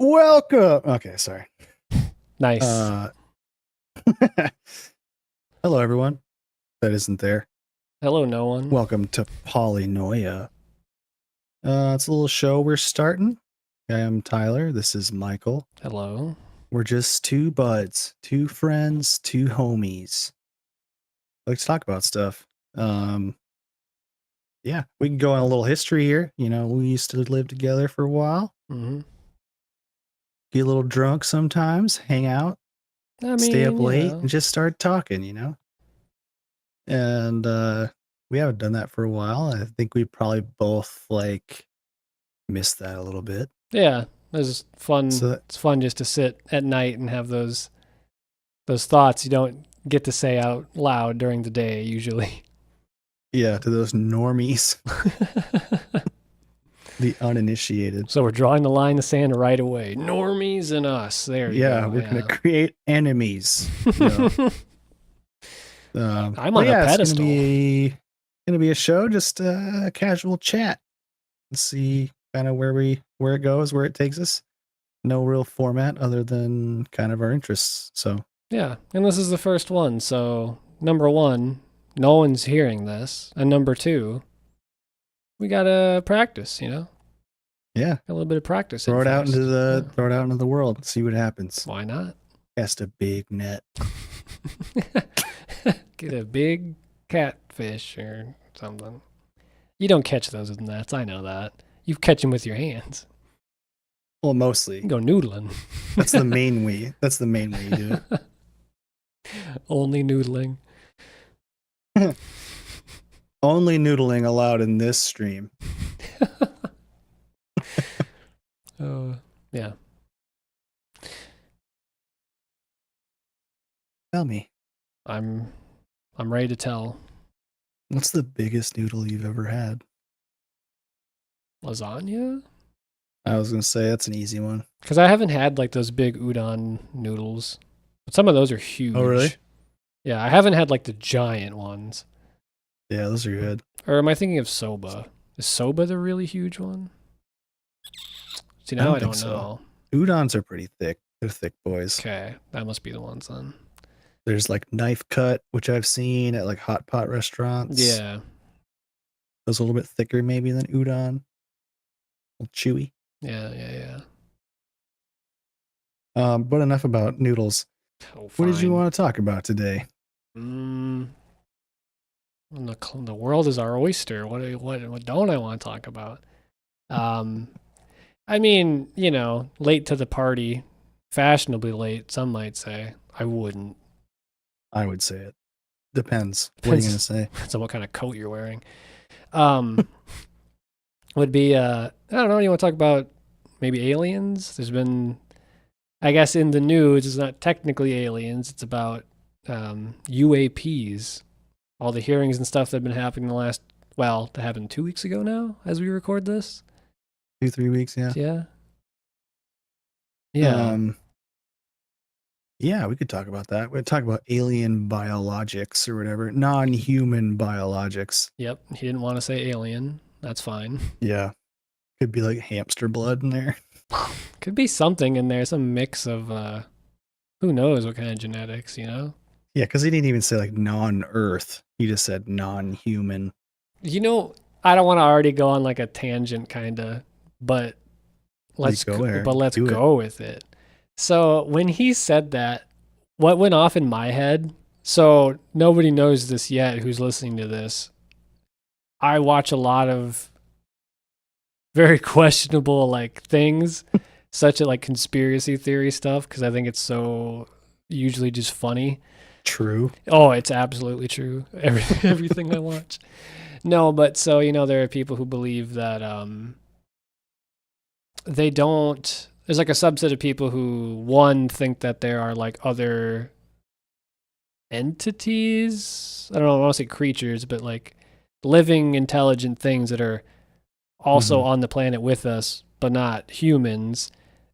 Welcome. Okay, sorry. Nice. Hello, everyone. That isn't there. Hello, no one. Welcome to Polynoia. It's a little show we're starting. I am Tyler. This is Michael. Hello. We're just two buds, two friends, two homies. Like to talk about stuff. Yeah, we can go on a little history here. You know, we used to live together for a while. Mm-hmm. Get a little drunk sometimes, hang out, stay up late, and just start talking, And we haven't done that for a while. I think we probably both missed that a little bit. Yeah, it's fun. It's fun just to sit at night and have those thoughts you don't get to say out loud during the day usually. Yeah, to those normies. The uninitiated. So we're drawing the line in the sand right away. Normies and us. There you go. Yeah, we're going to create enemies. I'm on a pedestal. It's going to be a show, just a casual chat. Let's see kind of where it goes, where it takes us. No real format other than kind of our interests. So yeah, and this is the first one. So number one, no one's hearing this, and number two, we gotta practice. Yeah, a little bit of practice. Throw it out into the world. See what happens. Why not? Cast a big net. Get a big catfish or something. You don't catch those with nets. I know that. You catch them with your hands. Well, mostly. You go noodling. That's the main way. That's the main way you do it. Only noodling. Only noodling allowed in this stream. Yeah. Tell me. I'm ready to tell. What's the biggest noodle you've ever had? Lasagna? I was going to say that's an easy one. Because I haven't had like those big udon noodles. But some of those are huge. Oh, really? Yeah, I haven't had like the giant ones. Yeah, those are good. Or am I thinking of soba? Is soba the really huge one? See, now I don't know. Udons are pretty thick. They're thick boys. Okay, that must be the ones then. There's like knife cut, which I've seen at like hot pot restaurants. Yeah. Those a little bit thicker maybe than udon. A little chewy. Yeah. But enough about noodles. What did you want to talk about today? The world is our oyster. What don't I want to talk about? I mean, late to the party, fashionably late, some might say. I wouldn't. I would say it. Depends. What are you going to say? Depends on what kind of coat you're wearing. Would be, I don't know, you want to talk about maybe aliens? There's been, I guess in the news, it's not technically aliens. It's about UAPs. All the hearings and stuff that have been happening that happened 2 weeks ago now as we record this. 2-3 weeks, yeah. Yeah. Yeah, we could talk about that. We'd talk about alien biologics or whatever. Non-human biologics. Yep. He didn't want to say alien. That's fine. Yeah. Could be like hamster blood in there. Could be something in there. Some mix of who knows what kind of genetics, Yeah, because he didn't even say like non-Earth. He just said non-human. I don't want to already go on like a tangent kinda, but let's go with it. So when he said that, what went off in my head, so nobody knows this yet who's listening to this, I watch a lot of very questionable like things, such as like conspiracy theory stuff, because I think it's so usually just funny. True. Oh, it's absolutely true. Everything I watch. No, but so, there are people who believe that they don't... There's like a subset of people who, one, think that there are like other entities. I don't want to say creatures, but like living, intelligent things that are also on the planet with us, but not humans.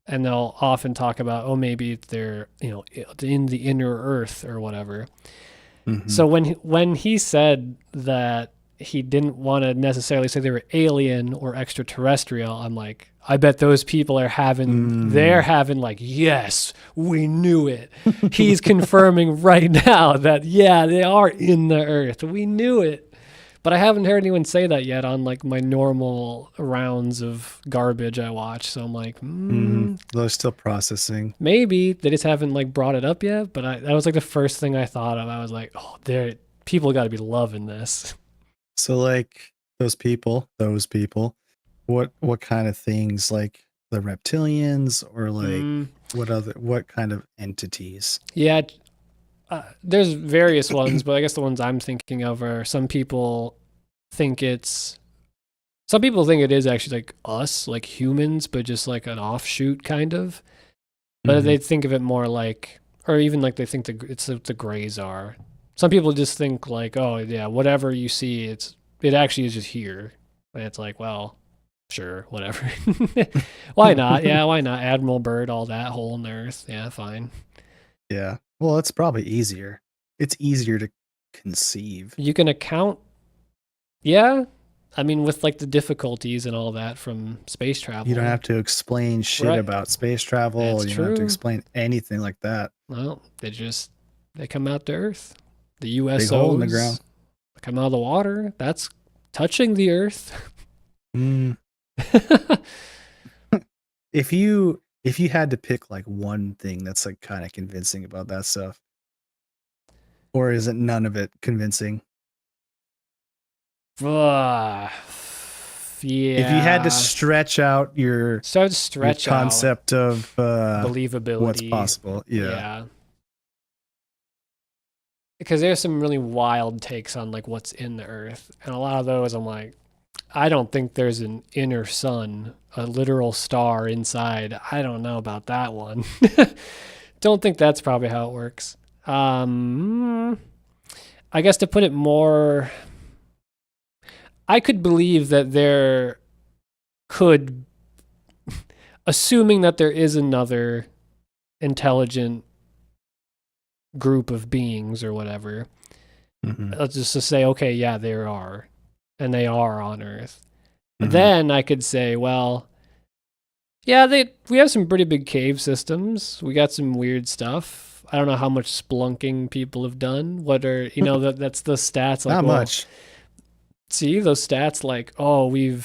And they'll often talk about, maybe they're, in the inner earth or whatever. Mm-hmm. So when he said that he didn't want to necessarily say they were alien or extraterrestrial, I'm like, I bet those people are they're having like, yes, we knew it. He's confirming right now that, yeah, they are in the earth. We knew it. But I haven't heard anyone say that yet on like my normal rounds of garbage I watch. So I'm like, They're still processing. Maybe they just haven't like brought it up yet. But that was like the first thing I thought of. I was like, oh, people got to be loving this. So like those people, what kind of things, like the reptilians, or like what kind of entities? Yeah, there's various ones, but I guess the ones I'm thinking of are some people think it is actually like us, like humans, but just like an offshoot kind of. But they think of it more like, or even like they think it's the Greys are. Some people just think like, oh yeah, whatever you see, it actually is just here. And it's like, well, sure, whatever. Why not? Yeah, why not? Admiral Byrd, all that, hole in the earth. Yeah, fine. Yeah. Well, it's probably easier. It's easier to conceive. You can account. Yeah. I mean, with like the difficulties and all that from space travel. You don't have to explain shit about space travel. That's you don't have to explain anything like that. Well, they come out to Earth. The USOs big hole in the ground. Come out of the water. That's touching the Earth. If you had to pick like one thing that's like kind of convincing about that stuff, or is it none of it convincing? Yeah. If you had to stretch out your concept of believability, what's possible, yeah. Because there's some really wild takes on like what's in the Earth, and a lot of those I'm like, I don't think there's an inner sun, a literal star inside. I don't know about that one. Don't think that's probably how it works. I guess to put it more, I could believe that assuming that there is another intelligent group of beings or whatever, let's just to say, okay, yeah, there are, and they are on Earth. Then I could say, well, yeah, we have some pretty big cave systems. We got some weird stuff. I don't know how much splunking people have done. What are, that's the stats. Like, not much. See those stats like, oh, we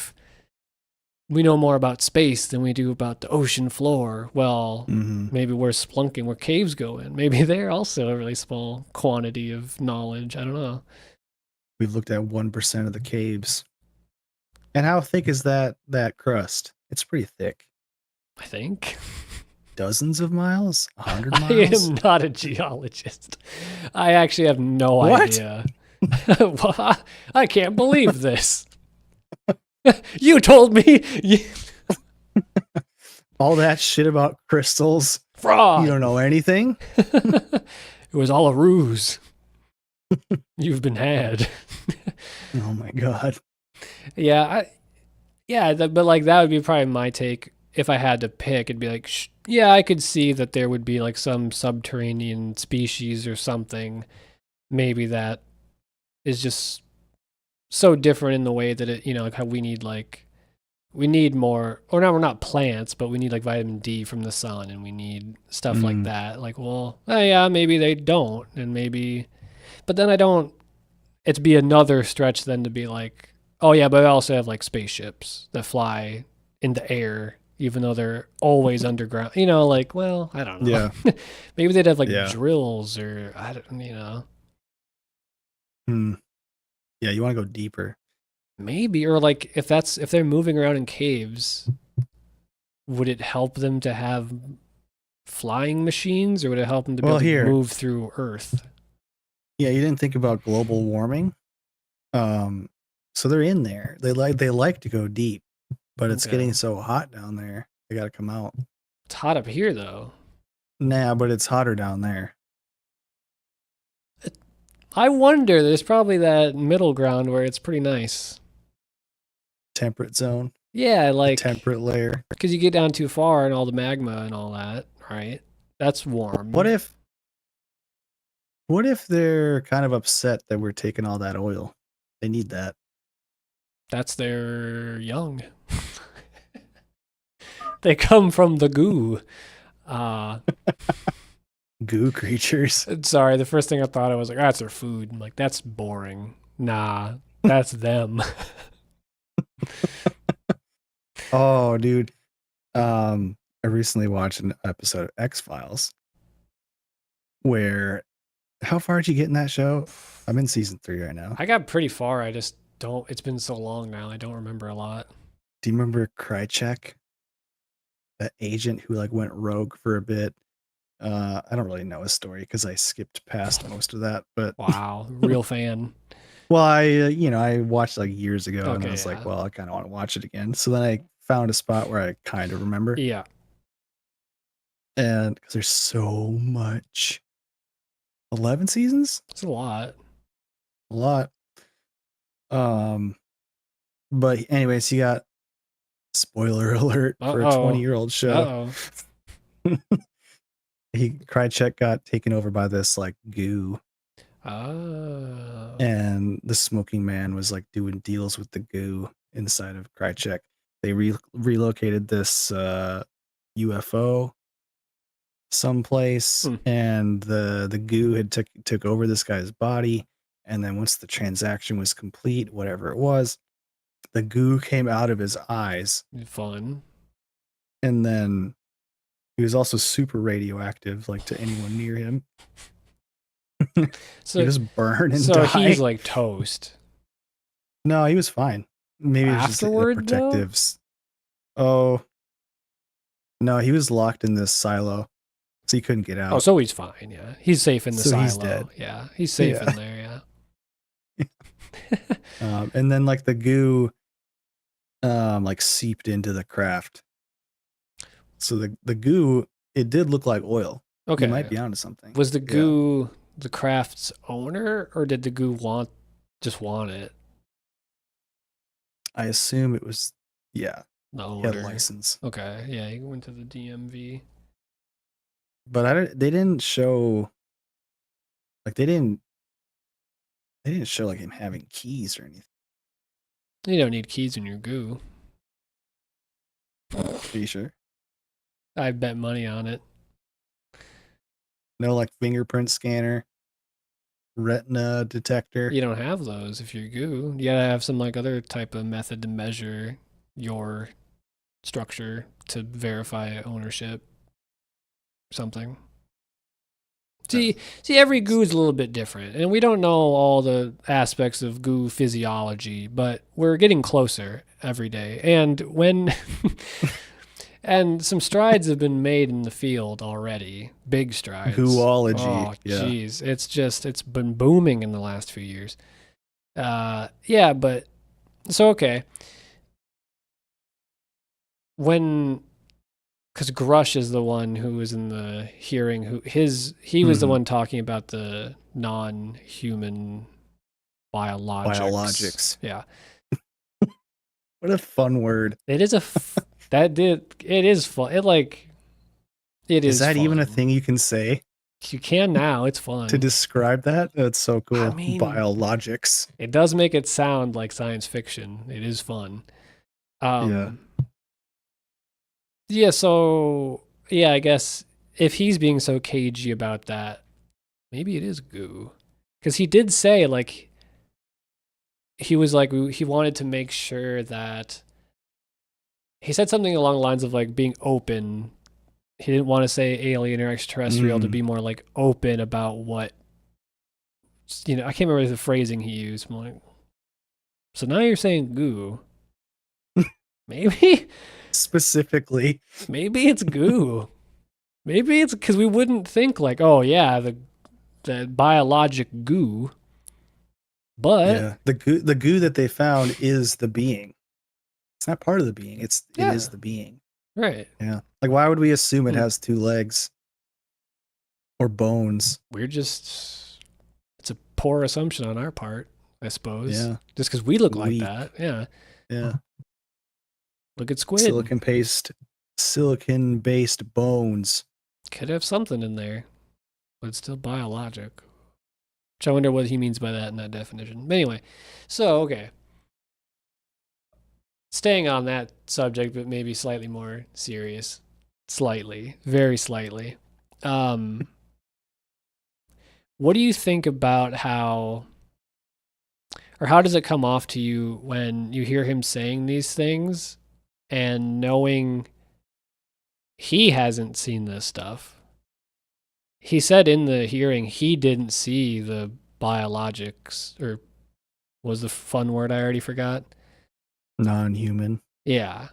know more about space than we do about the ocean floor. Well, maybe we're splunking where caves go in. Maybe they're also a really small quantity of knowledge. I don't know. We've looked at 1% of the caves. And how thick is that crust? It's pretty thick. I think. Dozens of miles? 100 miles? I am not a geologist. I actually have no idea. I can't believe this. You told me. All that shit about crystals. Fraud. You don't know anything? It was all a ruse. You've been had. Oh my God. Yeah. But like that would be probably my take. If I had to pick, it'd be like, yeah, I could see that there would be like some subterranean species or something. Maybe that is just so different in the way that it, like how we need more, or now we're not plants, but we need like vitamin D from the sun, and we need stuff like that. Like, well, yeah, maybe they don't, and maybe, but then it'd be another stretch then to be like, oh yeah, but I also have like spaceships that fly in the air, even though they're always underground. Like, well, I don't know. Yeah. Maybe they'd have like drills, or I don't. Yeah, you want to go deeper. Maybe, or like if they're moving around in caves, would it help them to have flying machines, or would it help them to be able to move through Earth? Yeah, you didn't think about global warming. So they're in there. They like to go deep, but it's getting so hot down there. They got to come out. It's hot up here though. Nah, but it's hotter down there. I wonder, there's probably that middle ground where it's pretty nice. Temperate zone. Yeah, like the temperate layer. Because you get down too far and all the magma and all that, right? That's warm. What if they're kind of upset that we're taking all that oil? They need that. That's their young. They come from the goo. Goo creatures. Sorry, the first thing I thought of was like, that's their food. I'm like, that's boring. Nah, that's them. Oh, dude. I recently watched an episode of X-Files where how far did you get in that show? I'm in season 3 right now. I got pretty far. I just don't. It's been so long now. I don't remember a lot. Do you remember Krychek? That agent who like went rogue for a bit. I don't really know his story because I skipped past most of that. But wow, real fan. Well, I watched like years ago, and I was like, well, I kind of want to watch it again. So then I found a spot where I kind of remember. Yeah. And because there's so much. 11 seasons? It's a lot. A lot. But anyways, he got spoiler alert for a 20-year-old show. Krychek got taken over by this like goo. Oh. And the smoking man was like doing deals with the goo inside of Krychek. They relocated this UFO someplace, and the goo had took over this guy's body. And then once the transaction was complete, whatever it was, the goo came out of his eyes. Fun. And then he was also super radioactive, like to anyone near him. So he just burn and so die. he's like toast. No, he was fine. Maybe it was afterward just the protectives. Though? Oh no, he was locked in this silo, so he couldn't get out. Oh, so he's fine. Yeah, he's safe in the silo. He's dead. Yeah, he's safe in there. Yeah. And then like the goo, like seeped into the craft. So the goo, it did look like oil. Okay, you might be onto something. Was the goo the craft's owner, or did the goo just want it? I assume it was, the owner. He had a license. Okay, yeah, he went to the DMV. But they didn't show, like they didn't show like him having keys or anything. You don't need keys in your goo. Are you sure? I bet money on it. No, like fingerprint scanner, retina detector. You don't have those if you're goo. You gotta have some like other type of method to measure your structure to verify ownership. Something. See, every goo is a little bit different, and we don't know all the aspects of goo physiology, but we're getting closer every day. And when and some strides have been made in the field already, big strides. Goology. Oh, jeez, it's been booming in the last few years. Yeah, but so okay. Because Grush is the one who was in the hearing. He was the one talking about the non-human biologics. Yeah. What a fun word! It is it is fun. Is that fun. even a thing you can say? You can now. It's fun to describe that. That's so cool. I mean, biologics. It does make it sound like science fiction. It is fun. Yeah, so, I guess if he's being so cagey about that, maybe it is goo. Because he did say, like, he was like, he wanted to make sure that, he said something along the lines of, like, being open. He didn't want to say alien or extraterrestrial, to be more, like, open about what, I can't remember the phrasing he used. I'm like, so now you're saying goo. Maybe? Specifically, maybe it's goo. Maybe it's because we wouldn't think like, oh yeah, the biologic goo. But the goo that they found is the being. It's not part of the being. It is the being. Right. Yeah. Like, why would we assume it has 2 legs or bones? It's a poor assumption on our part, I suppose. Yeah. Just because we look like that. Yeah. Yeah. Look at squid. Silicon-based bones. Could have something in there, but it's still biologic. Which I wonder what he means by that in that definition. But anyway, so, okay. staying on that subject, but maybe slightly more serious. Slightly, very slightly. Um, what do you think about how, or how does it come off to you when you hear him saying these things and knowing he hasn't seen this stuff? He said in the hearing he didn't see the biologics, or was the fun word I already forgot? Non-human. Yeah.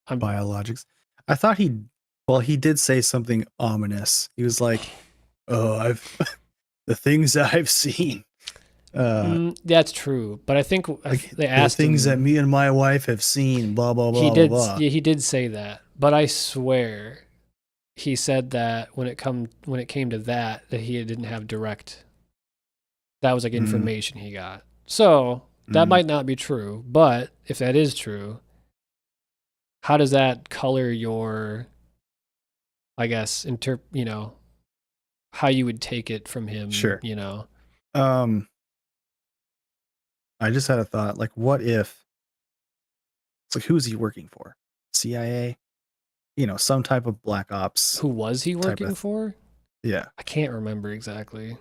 Biologics. I thought he did say something ominous. He was like, "Oh, I've the things that I've seen." That's true, but I think Like they the asked things that him. me and my wife have seen. Blah blah He blah blah did. blah. Yeah, he did say that, but I swear he said that when it came to that he didn't have direct. That was like Mm, information he got. So that mm. might not be true, but if that is true, how does that color your, I guess, how you would take it from him? Sure. Um, I just had a thought. Like, what if it's like who's he working for? CIA? Some type of black ops Who was he type working of. for? Yeah. I can't remember exactly.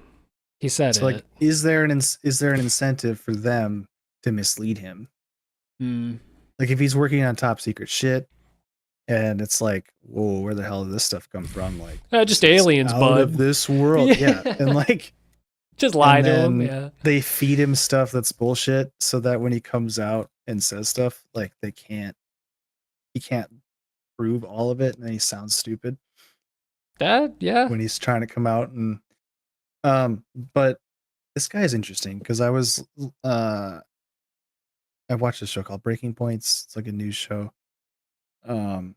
He said So like, it. is there an incentive for them to mislead him? Mm. Like if he's working on top secret shit, and it's like, whoa, where the hell did this stuff come from? Like, Just this is aliens, out of bud. this world. Yeah. And Yeah. like, Just lie and to him. then Yeah. they feed him stuff that's bullshit so that when he comes out and says stuff, like he can't prove all of it. And then he sounds stupid Yeah. when he's trying to come out. And, um, but this guy is interesting because I watched a show called Breaking Points. It's like a news show. And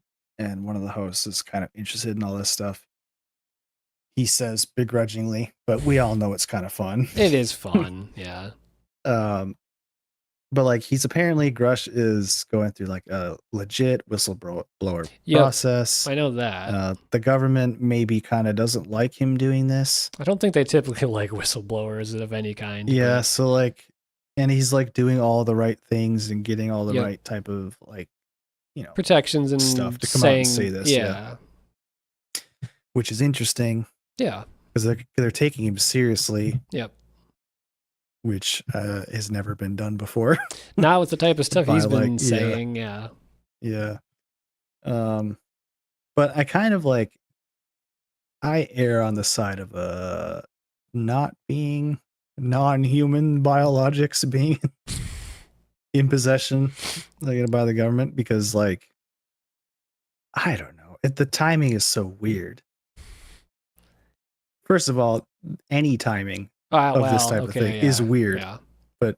one of the hosts is kind of interested in all this stuff. He says begrudgingly, but we all know it's kind of fun. It is fun. Yeah. um, but like he's apparently Grush is going through like a legit whistleblower Yep. process. I know that. The government maybe kind of doesn't like him doing this. I don't think they typically like whistleblowers of any kind. Yeah, But so like, and he's like doing all the right things and getting all the yep. right type of like, Protections stuff and to come out and say saying, this. yeah. Which is interesting. Yeah. Because they're taking him seriously. Yep. Which has never been done before. Not with the type of stuff he's been like, saying. Yeah. Yeah. But I kind of like, I err on the side of not being non-human biologics being in possession like by the government, because like, I don't know. The timing is so weird. First of all, any timing of this type of thing is weird. Yeah. But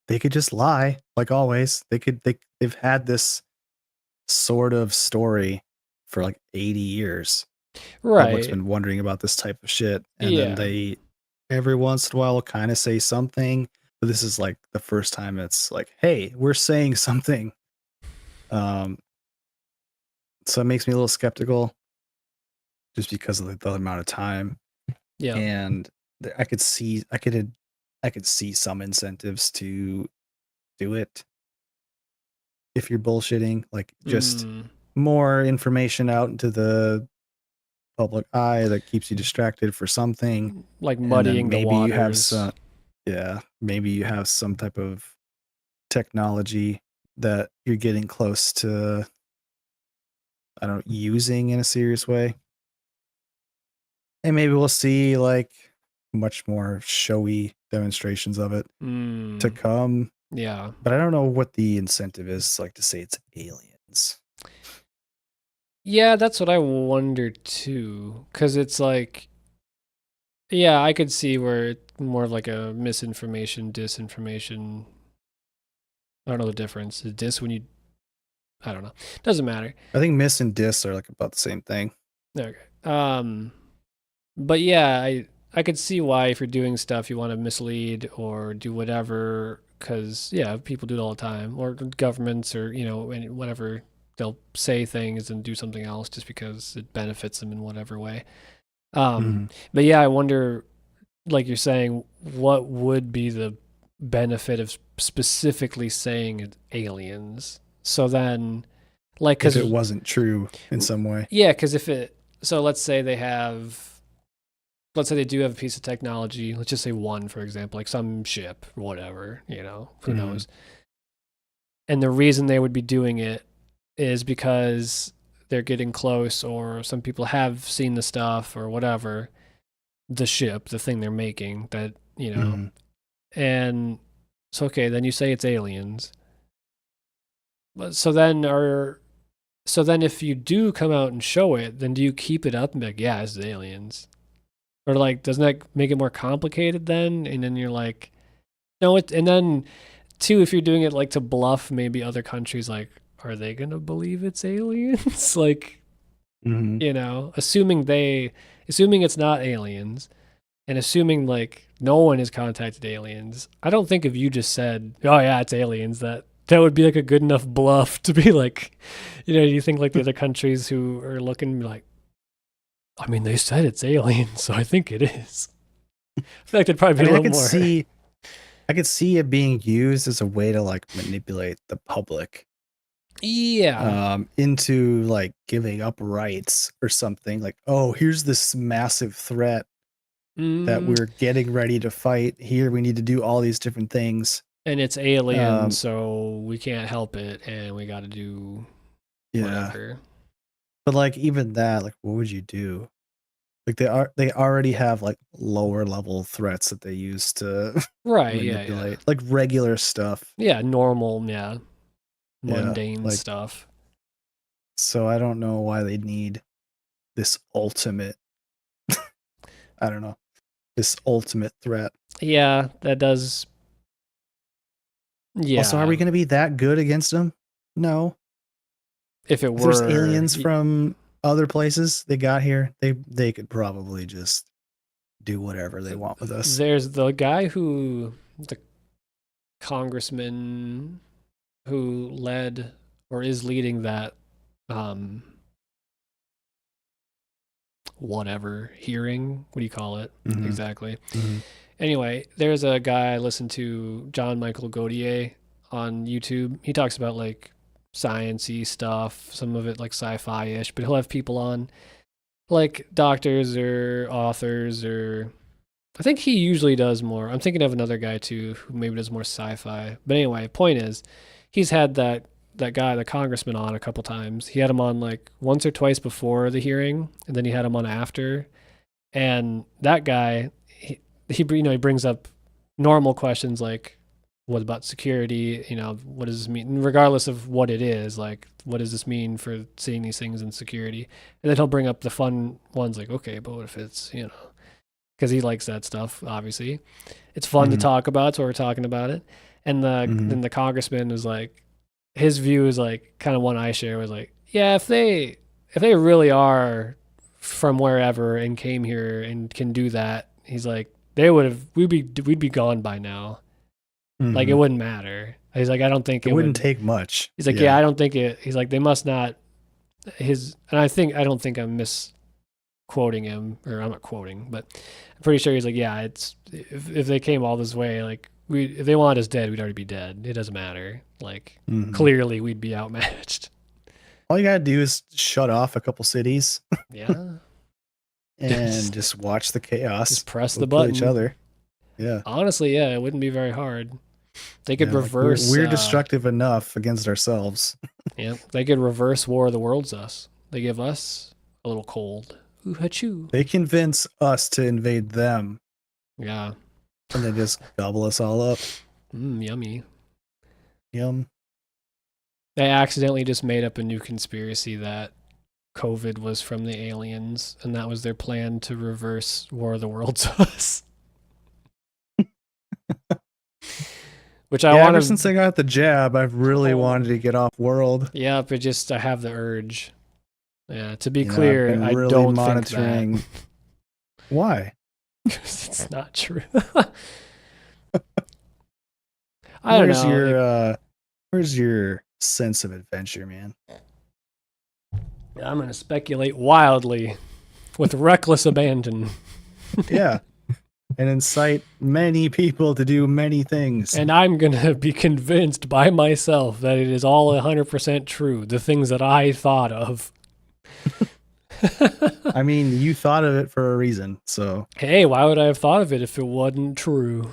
they could just lie, like always. They've had this sort of story for like 80 years. Right. Public's been wondering about this type of shit. And then Yeah. they every once in a while will kind of say something. But this is like the first time it's like, hey, we're saying something. So it makes me a little skeptical just because of the amount of time. Yeah. And I could see some incentives to do it if you're bullshitting, like just more information out into the public eye that keeps you distracted for something, like muddying the waters. Maybe you have some type of technology that you're getting close to, I don't know, using in a serious way. And maybe we'll see like much more showy demonstrations of it to come. Yeah. But I don't know what the incentive is, like to say it's aliens. Yeah, that's what I wonder too. Because it's like, yeah, I could see where it's more of like a misinformation, disinformation. I don't know the difference. Is dis when you, I don't know. Doesn't matter. I think miss and dis are like about the same thing. Okay. But yeah, I could see why if you're doing stuff you want to mislead or do whatever, because yeah, people do it all the time, or governments, or whatever, they'll say things and do something else just because it benefits them in whatever way. But yeah, I wonder, like you're saying, what would be the benefit of specifically saying aliens. So then, like, because if it wasn't true in some way, yeah, because so let's say they do have a piece of technology. Let's just say one, for example, like some ship, whatever, who knows. And the reason they would be doing it is because they're getting close, or some people have seen the stuff or whatever, the ship, the thing they're making that, and so, okay, then you say it's aliens. So then if you do come out and show it, then do you keep it up and be like, yeah, it's aliens? Or like, doesn't that make it more complicated then? And then you're like, no, and then too, if you're doing it like to bluff maybe other countries, like, are they going to believe it's aliens? Like, assuming it's not aliens, and assuming like no one has contacted aliens, I don't think if you just said, oh yeah, it's aliens, that would be like a good enough bluff to be like, you think like the other countries who are looking like, I mean, they said it's aliens, so I think it is. I feel like they'd probably be a little more. I could see it being used as a way to like manipulate the public. Yeah. Into like giving up rights or something, like, oh, here's this massive threat that we're getting ready to fight. Here we need to do all these different things. And it's alien, so we can't help it, and we got to do whatever. But like even that, like, what would you do? Like they already have like lower level threats that they use to manipulate, yeah. like regular stuff. Yeah, normal, mundane stuff. So I don't know why they need this ultimate. I don't know, this ultimate threat. Yeah, that does. Yeah. Also, are we going to be that good against them? No. If there's aliens from other places they got here, they could probably just do whatever they want with us. There's the guy the congressman who led or is leading that whatever hearing. What do you call it exactly? Anyway, there's a guy I listen to, John Michael Gaudier, on YouTube. He talks about like science-y stuff, some of it like sci-fi-ish, but he'll have people on like doctors or authors, or I think he usually does more. I'm thinking of another guy too who maybe does more sci-fi. But anyway, point is, he's had that guy, the congressman, on a couple times. He had him on like once or twice before the hearing, and then he had him on after. And that guy, he brings up normal questions like, what about security? What does this mean? Regardless of what it is, like, what does this mean for seeing these things in security? And then he'll bring up the fun ones like, okay, but what if it's, because he likes that stuff, obviously. It's fun to talk about, so we're talking about it. And then the congressman was like, his view is like, kind of one I share was like, yeah, if they really are from wherever and came here and can do that, he's like, we'd be gone by now. Like, it wouldn't matter. He's like, I don't think it wouldn't take much. He's like, yeah, I don't think it. He's like, they must not. And I don't think I'm misquoting him, or I'm not quoting, but I'm pretty sure he's like, yeah, it's if they came all this way, like if they wanted us dead, we'd already be dead. It doesn't matter. Like, clearly we'd be outmatched. All you gotta do is shut off a couple cities. Yeah. And just watch the chaos. Just press the button. Each other. Yeah. Honestly, yeah, it wouldn't be very hard. They could reverse. We're destructive enough against ourselves. Yeah, they could reverse War of the Worlds us. They give us a little cold. Ooh, hachoo. They convince us to invade them. Yeah. And they just gobble us all up. Yummy. Yum. They accidentally just made up a new conspiracy that COVID was from the aliens, and that was their plan to reverse War of the Worlds us. Which ever since I got the jab, I've really wanted to get off world. Yeah, but just I have the urge. Yeah, to be clear, I really don't monitoring. Think that. Why? Because it's not true. I don't know. Where's your sense of adventure, man? I'm going to speculate wildly with reckless abandon. Yeah. and incite many people to do many things. And I'm going to be convinced by myself that it is all 100% true, the things that I thought of. I mean, you thought of it for a reason, so. Hey, why would I have thought of it if it wasn't true?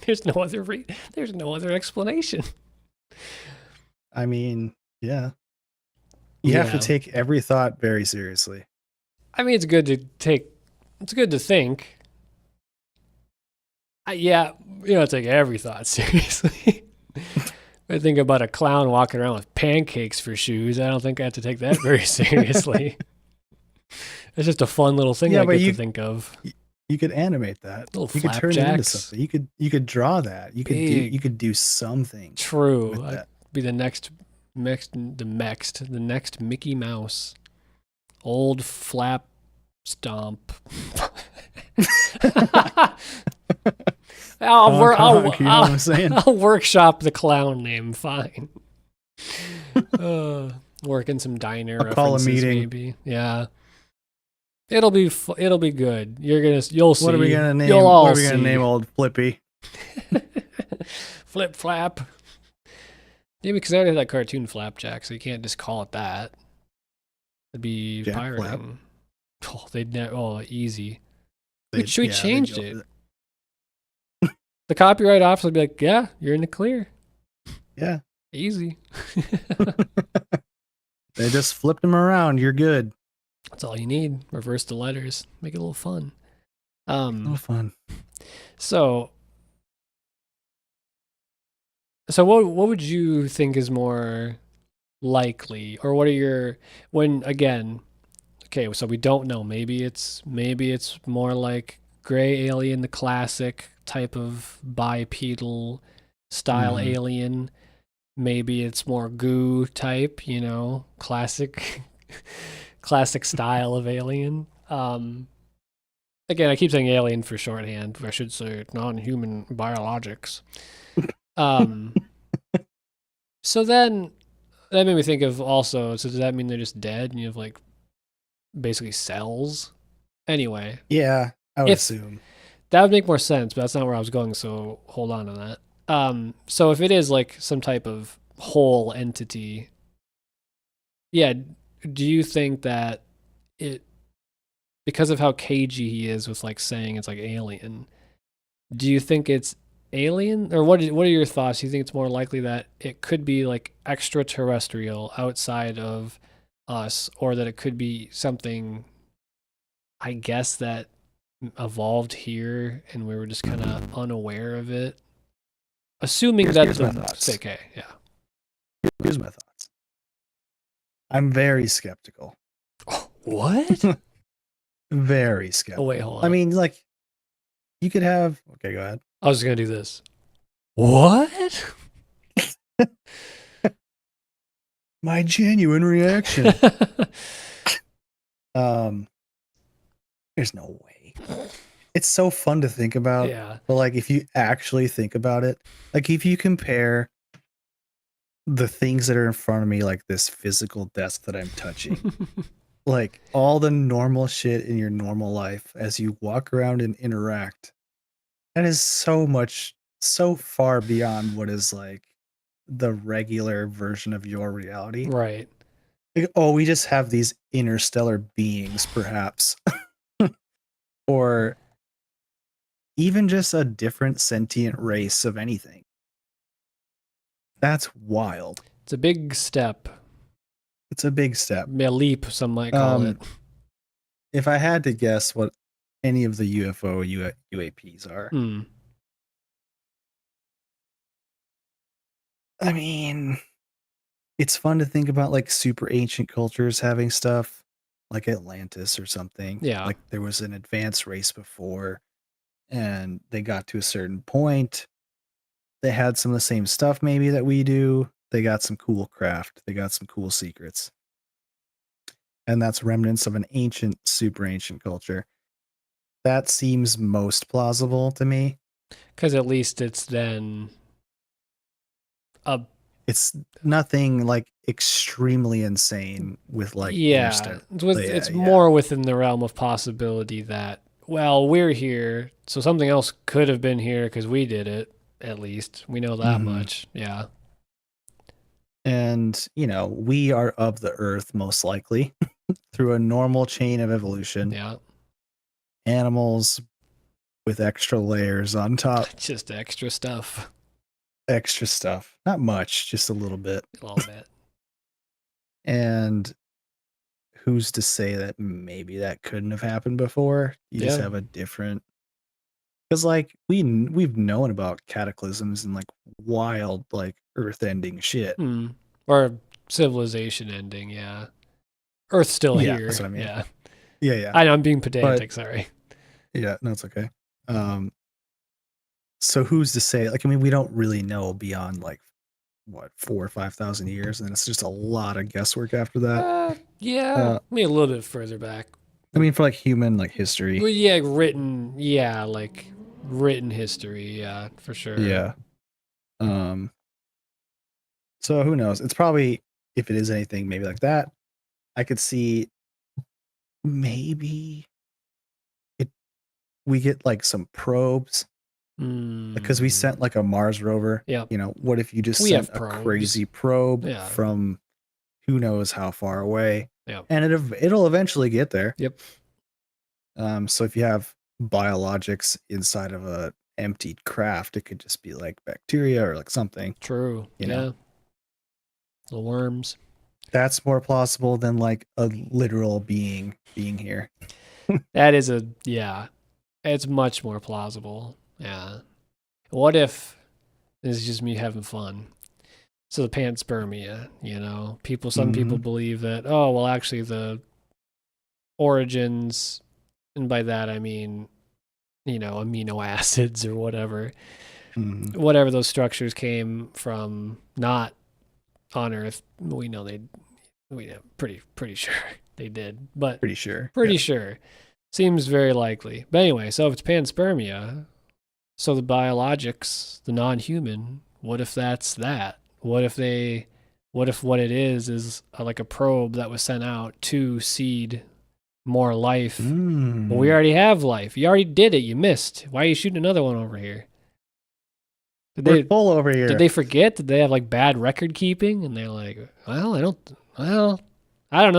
There's no other explanation. I mean, yeah. You have to take every thought very seriously. I mean, it's good to think. Take every thought seriously. I think about a clown walking around with pancakes for shoes. I don't think I have to take that very seriously. It's just a fun little thing I get to think of. You could animate that. Little you could turn it into something. You could draw that. You could do something. True. I'd be the next Mickey Mouse. Old flap stomp. I'll workshop the clown name. Fine. Work in some diner references, call a meeting. Maybe. Yeah. It'll be good. You'll see. What are we gonna name? What are we gonna name old Flippy? Flip flap. Yeah, because I already had that cartoon Flapjack, so you can't just call it that. It'd be Jack pirating. Oh, easy. We changed it. The copyright office would be like, yeah, you're in the clear. Yeah. Easy. They just flipped them around. You're good. That's all you need. Reverse the letters. Make it a little fun. A little fun. So what would you think is more likely, or what are so we don't know. Maybe it's more like gray alien, the classic type of bipedal style alien. Maybe it's more goo type, classic style of alien. Again, I keep saying alien for shorthand. I should say non-human biologics. So then that made me think of also, so does that mean they're just dead and you have like basically cells? Anyway. Yeah, I would assume. That would make more sense, but that's not where I was going, so hold on to that. So if it is like some type of whole entity, yeah, do you think that because of how cagey he is with like saying it's like alien, do you think it's alien, or what are your thoughts? Do you think it's more likely that it could be like extraterrestrial outside of us, or that it could be something, I guess, that evolved here and we were just kind of unaware of it? Assuming here's my thoughts. Okay, yeah. Here's my thoughts. I'm very skeptical. What? Very skeptical. Oh, wait, hold on. I mean, like, you could have... Okay, go ahead. I was going to do this. What? My genuine reaction. There's no way. It's so fun to think about. Yeah. But, like, if you actually think about it, like, if you compare the things that are in front of me, like this physical desk that I'm touching, like all the normal shit in your normal life as you walk around and interact, that is so far beyond what is like the regular version of your reality. Right. Like, oh, we just have these interstellar beings, perhaps. Or even just a different sentient race of anything. That's wild. It's a big step. It's a big step. A leap, some might call it. If I had to guess what any of the UFO UAPs are, I mean, it's fun to think about like super ancient cultures having stuff like Atlantis or something. Yeah. Like there was an advanced race before and they got to a certain point. They had some of the same stuff maybe that we do. They got some cool craft. They got some cool secrets. And that's remnants of an ancient, super ancient culture. That seems most plausible to me. Because at least it's then It's nothing like extremely insane with like Yeah, interstellar. it's more within the realm of possibility that, well, we're here, so something else could have been here because we did it. At least we know that much. Yeah. And we are of the Earth most likely through a normal chain of evolution. Yeah. Animals with extra layers on top. Just extra stuff. Extra stuff. Not much, just a little bit. A little bit. And who's to say that maybe that couldn't have happened before? You just have a different, because like we've known about cataclysms and like wild like earth-ending shit. Or civilization ending, yeah. Earth's still here. That's what I mean. Yeah. Yeah. I know I'm being pedantic, sorry. Yeah, no, it's okay. So who's to say? Like, I mean, we don't really know beyond like what 4,000 or 5,000 years, and it's just a lot of guesswork after that. Yeah, maybe a little bit further back. I mean, for like human like history. Well, yeah, like written history, yeah, for sure. Yeah. So who knows? It's probably, if it is anything maybe like that, I could see maybe we get like some probes because we sent like a Mars rover. Yeah. What if you just sent a crazy probe from who knows how far away? Yeah. And it'll eventually get there. Yep. So if you have biologics inside of a emptied craft, it could just be like bacteria or like something. True. Yeah. The worms. That's more plausible than like a literal being here. That is it's much more plausible. Yeah. What if this is just me having fun? So the panspermia, some people believe that, oh, well, actually the origins, and by that I mean, amino acids or whatever, whatever those structures came from, not on Earth. We know pretty sure they did, but pretty sure. Seems very likely. But anyway, so if it's panspermia, so the biologics, the non-human, what if that's that? What if what it is like a probe that was sent out to seed more life? Well, we already have life. You already did it. You missed. Why are you shooting another one over here? We're full over here. Did they forget? Did they have like bad record keeping? And they're like, I don't know.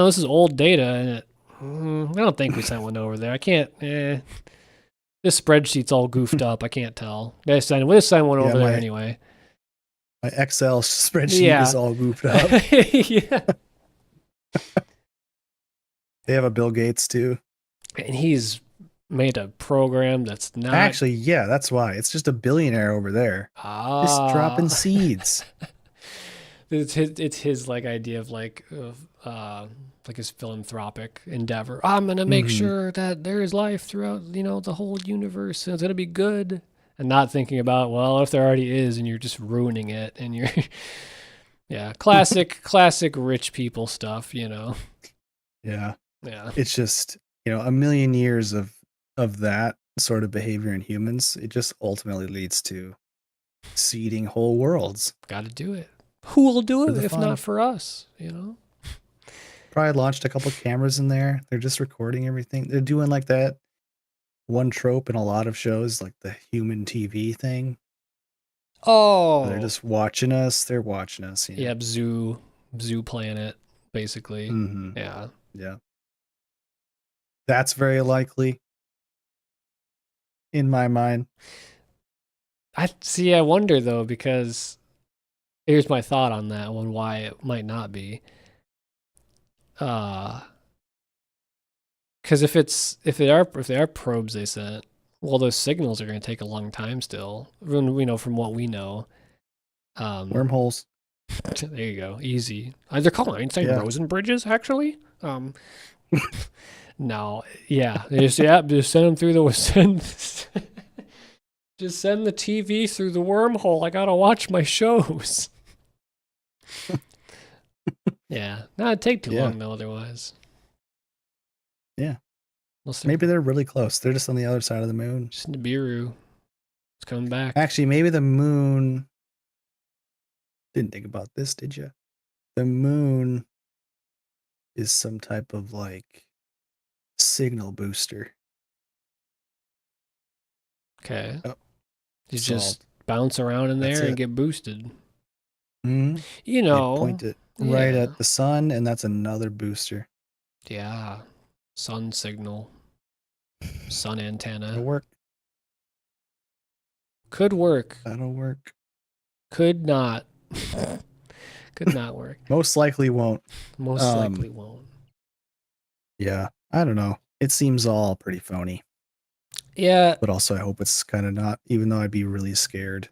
This is old data, and I don't think we sent one over there. I can't. This spreadsheet's all goofed up. I can't tell. We'll send one over there anyway. My Excel spreadsheet is all goofed up. Yeah. They have a Bill Gates too. And he's made a program that's not... Actually, yeah, that's why. It's just a billionaire over there. Just dropping seeds. It's his like idea of like his philanthropic endeavor. I'm gonna make sure that there is life throughout the whole universe, and it's gonna be good. And not thinking about, well, if there already is, and you're just ruining it, and you're classic rich people stuff, Yeah. It's just a million years of that sort of behavior in humans. It just ultimately leads to seeding whole worlds. Got to do it. Who will do it if not for us? Probably launched a couple cameras in there. They're just recording everything. They're doing like that one trope in a lot of shows, like the human TV thing. Oh, they're just watching us. They're watching us. Yep, Zoo Planet, basically. Yeah. That's very likely, in my mind. I wonder though, because here's my thought on that one, why it might not be. Because if they are probes they sent, well, those signals are going to take a long time still. From what we know. Wormholes. There you go. Easy. They're called Einstein Rosen bridges, actually. No, yeah, just send them through just send the TV through the wormhole. I gotta watch my shows. Yeah, no, it'd take too long though. Otherwise, yeah. Maybe they're really close. They're just on the other side of the moon. Just Nibiru. It's coming back. Actually, maybe the moon Didn't think about this, did you? The moon is some type of like signal booster. Okay. Oh, You just solved. bounce around in That's there and it. get boosted. Mm-hmm. You It know. pointed right Yeah. at the sun, and that's another booster. Yeah. Sun signal. Sun That'll antenna. work. Could work. That'll work. Could not. Could not work. Most likely won't. Most likely won't. Yeah. I don't know. It seems all pretty phony. Yeah. But also I hope it's kind of not, even though I'd be really scared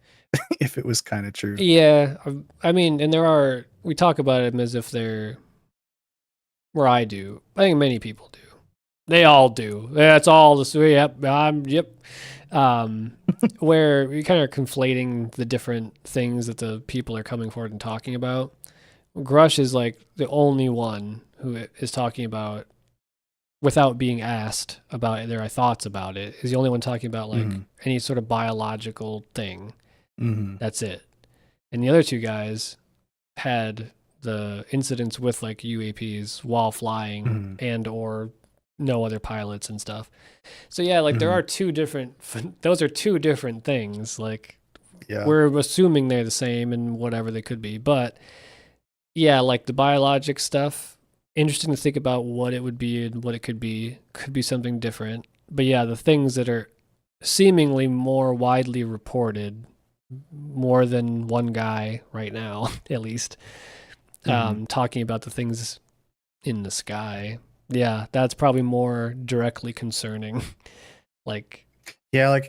if it was kind of true. Yeah. I mean, and we talk about them as if they're, where I do. I think many people do. They all do. That's all the yep. Yep. Where we kind of conflating the different things that the people are coming forward and talking about. Grush is like the only one who is talking about without being asked about their thoughts about it. Is the only one talking about like any sort of biological thing. That's it. And the other two guys had the incidents with like UAPs while flying and or no other pilots and stuff. So yeah, like there are two different, those are two different things. Like we're assuming they're the same and whatever they could be. But yeah, like the biologic stuff, interesting to think about what it would be and what it could be something different. But yeah, the things that are seemingly more widely reported, more than one guy right now, at least, talking about the things in the sky. Yeah, that's probably more directly concerning. Like, yeah, like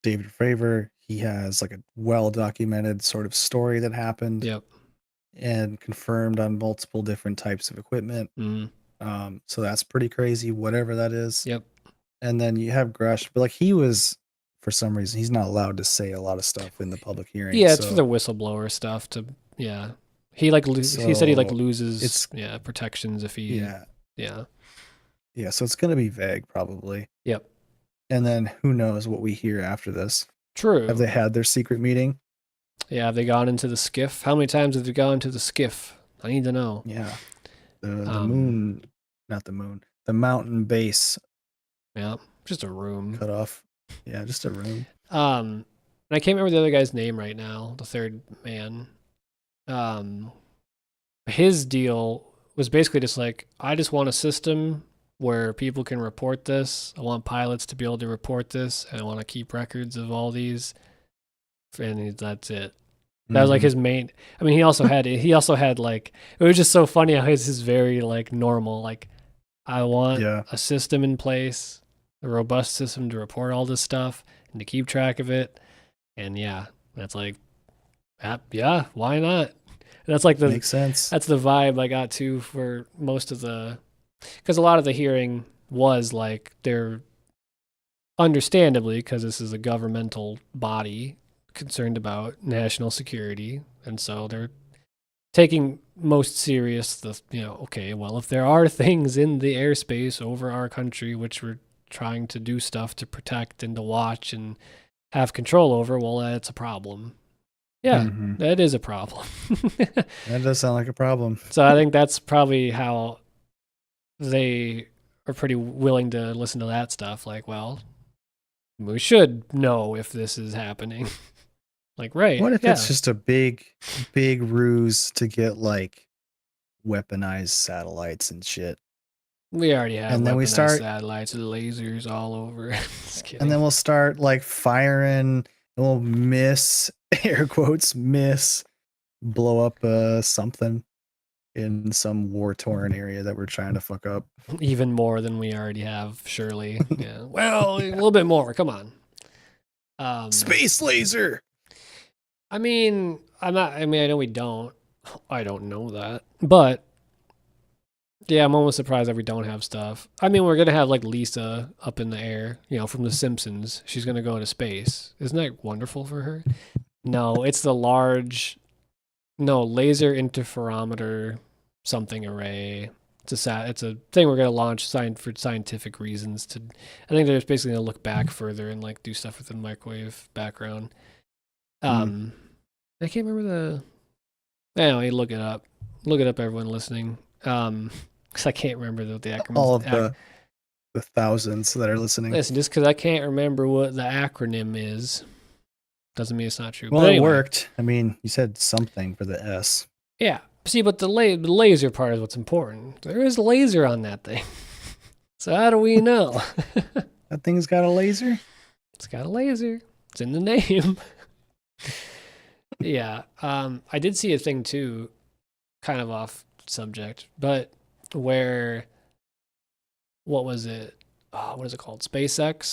David Fravor, he has like a well documented sort of story that happened. Yep. And confirmed on multiple different types of equipment. So that's pretty crazy, whatever that is. Yep. And then you have Grush, but like he was, for some reason, he's not allowed to say a lot of stuff in the public hearing. Yeah, it's for the whistleblower stuff. Yeah, he like he said he like loses protections if he yeah. So it's gonna be vague probably. Yep. And then who knows what we hear after this? True. Have they had their secret meeting? Yeah, have they gone into the skiff? How many times have they gone into the skiff? I need to know. Yeah. The moon, not the moon, the mountain base. Yeah, just a room. Cut off. Yeah, just a room. And I can't remember the other guy's name right now, the third man. His deal was basically just like, I just want a system where people can report this. I want pilots to be able to report this, and I want to keep records of all these. And that's it. That was like his main. I mean, he also had like, it was just so funny how his is very like normal. Like, I want a system in place, a robust system to report all this stuff and to keep track of it. And yeah, that's like, yeah, why not? And that's like makes sense. That's the vibe I got too for most of because a lot of the hearing was like, they're understandably, because this is a governmental body concerned about national security, and so they're taking most serious okay, well, if there are things in the airspace over our country which we're trying to do stuff to protect and to watch and have control over, well, that's a problem. Yeah, that is a problem. That does sound like a problem. So I think that's probably how they are pretty willing to listen to that stuff. Like, well, we should know if this is happening. Like, right. What if it's just a big ruse to get like weaponized satellites and shit? We already have and then we start satellites and lasers all over. Just kidding. And then we'll start like firing and we'll miss, air quotes, blow up something in some war-torn area that we're trying to fuck up. Even more than we already have, surely. Yeah. Well, a little bit more. Come on. Space laser. I mean, I know we don't. I don't know that. But yeah, I'm almost surprised that we don't have stuff. I mean, we're going to have like Lisa up in the air, from The Simpsons. She's going to go into space. Isn't that wonderful for her? No, it's the laser interferometer something array. It's a thing we're going to launch for scientific reasons. I think they're just basically going to look back further and like do stuff with the microwave background. I can't remember Anyway, look it up. Look it up, everyone listening. Because I can't remember what the acronym. All of the thousands that are listening. Listen, just because I can't remember what the acronym is, doesn't mean it's not true. Well, anyway, it worked. I mean, you said something for the S. Yeah. See, but the laser part is what's important. There is laser on that thing. So how do we know? That thing's got a laser? It's got a laser. It's in the name. Yeah. I did see a thing too, kind of off subject, but where, what was it? What is it called? SpaceX?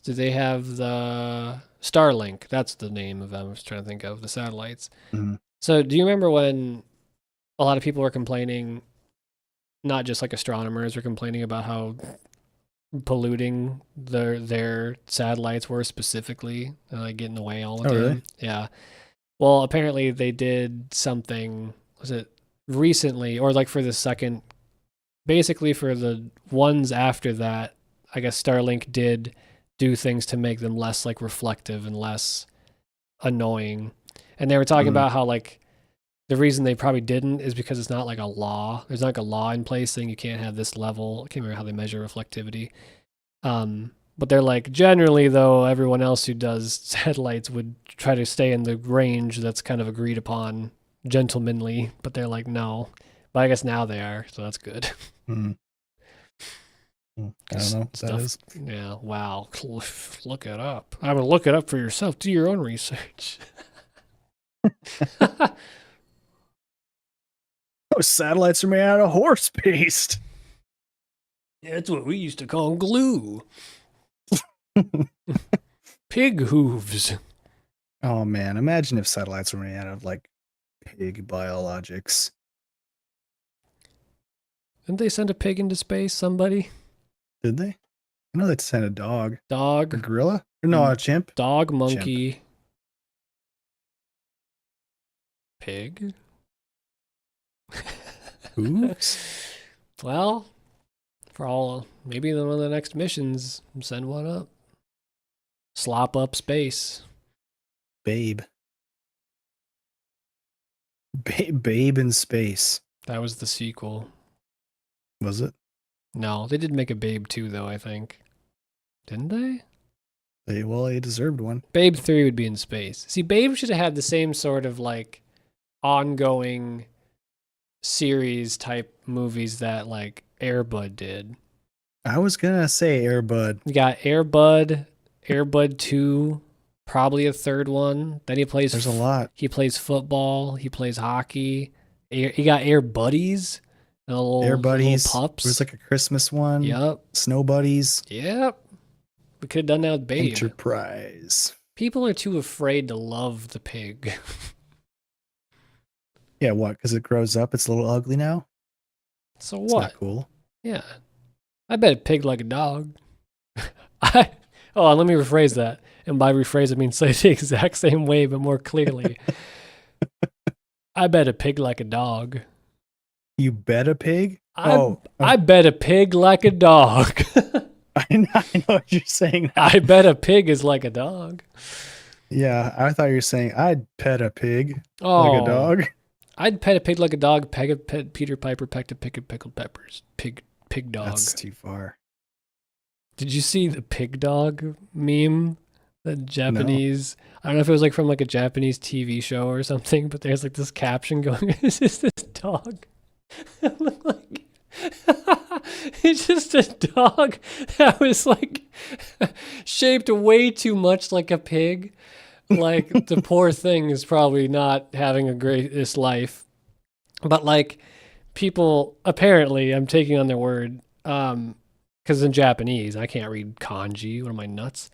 Do they have the Starlink? That's the name of them I was trying to think of, the satellites. Mm-hmm. So do you remember when a lot of people were complaining, not just like astronomers were complaining about how polluting their satellites were specifically, like getting away all the time? Really? Yeah. Well, apparently they did something, was it recently, or like for the second, basically for the ones after that, I guess Starlink did do things to make them less like reflective and less annoying. And they were talking about how like the reason they probably didn't is because it's not like a law. There's not like a law in place saying you can't have this level. I can't remember how they measure reflectivity. But they're like, generally though, everyone else who does satellites would try to stay in the range that's kind of agreed upon gentlemanly, but they're like, no. But I guess now they are, so that's good. I don't know what that is. Yeah, wow. Look it up. I would look it up for yourself. Do your own research. Satellites are made out of horse paste. Yeah, that's what we used to call glue. Pig hooves. Oh man, imagine if satellites were made out of like pig biologics. Didn't they send a pig into space, somebody? Did they? I know they sent a dog. Dog. A gorilla? No, a chimp. Dog, monkey. Chimp. Pig. Oops. Well, for all, maybe one of the next missions, send one up. Slop up space. Babe. Babe in space. That was the sequel. Was it? No, they did make a Babe 2 though, I think. Didn't they? They deserved one. Babe 3 would be in space. See, Babe should have had the same sort of like ongoing series type movies that like Air Bud did. I was gonna say Air Bud. You got Air Bud 2, probably a third one. Then he plays. There's a lot. He plays football. He plays hockey. He got Air Buddies. Air Buddies. Little pups. There's like a Christmas one. Yep. Snow Buddies. Yep. We could have done that with Babe. Enterprise. People are too afraid to love the pig. Yeah, what? Because it grows up, it's a little ugly now? So what? It's not cool. Yeah. I bet a pig like a dog. Let me rephrase that. And by rephrase, I mean say it the exact same way, but more clearly. I bet a pig like a dog. You bet a pig? I bet a pig like a dog. I know what you're saying now. I bet a pig is like a dog. Yeah, I thought you were saying I'd pet a pig like a dog. I'd pet a pig like a dog, pet Peter Piper, pecked a pig and pickled peppers. Pigdog. That's too far. Did you see the Pigdog meme? The Japanese, no. I don't know if it was like from like a Japanese TV show or something, but there's like this caption going, is this dog? Like, it's just a dog that was like shaped way too much like a pig. Like the poor thing is probably not having a greatest life. But like people, apparently, I'm taking on their word, because in Japanese, I can't read kanji. What am I, nuts?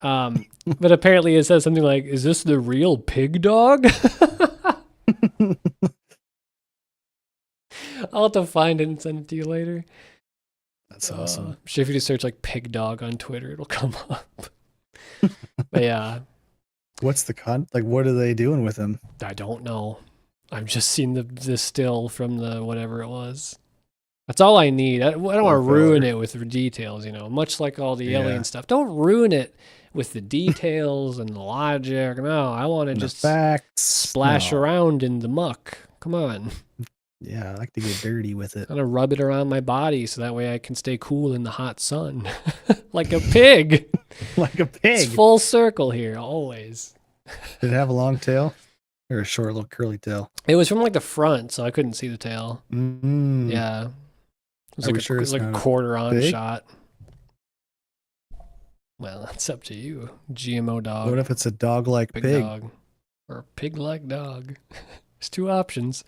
But apparently it says something like, is this the real pig dog? I'll have to find it and send it to you later. That's awesome. I'm sure if you just search like pig dog on Twitter, it'll come up. But yeah. What's the what are they doing with him? I don't know. I've just seen the still from the whatever it was. That's all I need. I don't want to ruin it with details, much like all the alien stuff. Don't ruin it with the details and the logic. No, I want to just splash No. around in the muck. Come on. Yeah, I like to get dirty with it. I'm gonna rub it around my body so that way I can stay cool in the hot sun. Like a pig. Like a pig. It's full circle here, always. Did it have a long tail? Or a short little curly tail? It was from like the front, so I couldn't see the tail. Mm. Yeah. It was Are like we sure it's like not a quarter on pig? shot. Well, that's up to you. GMO dog. What if it's a dog-like pig? Dog. Or a pig-like dog. There's two options.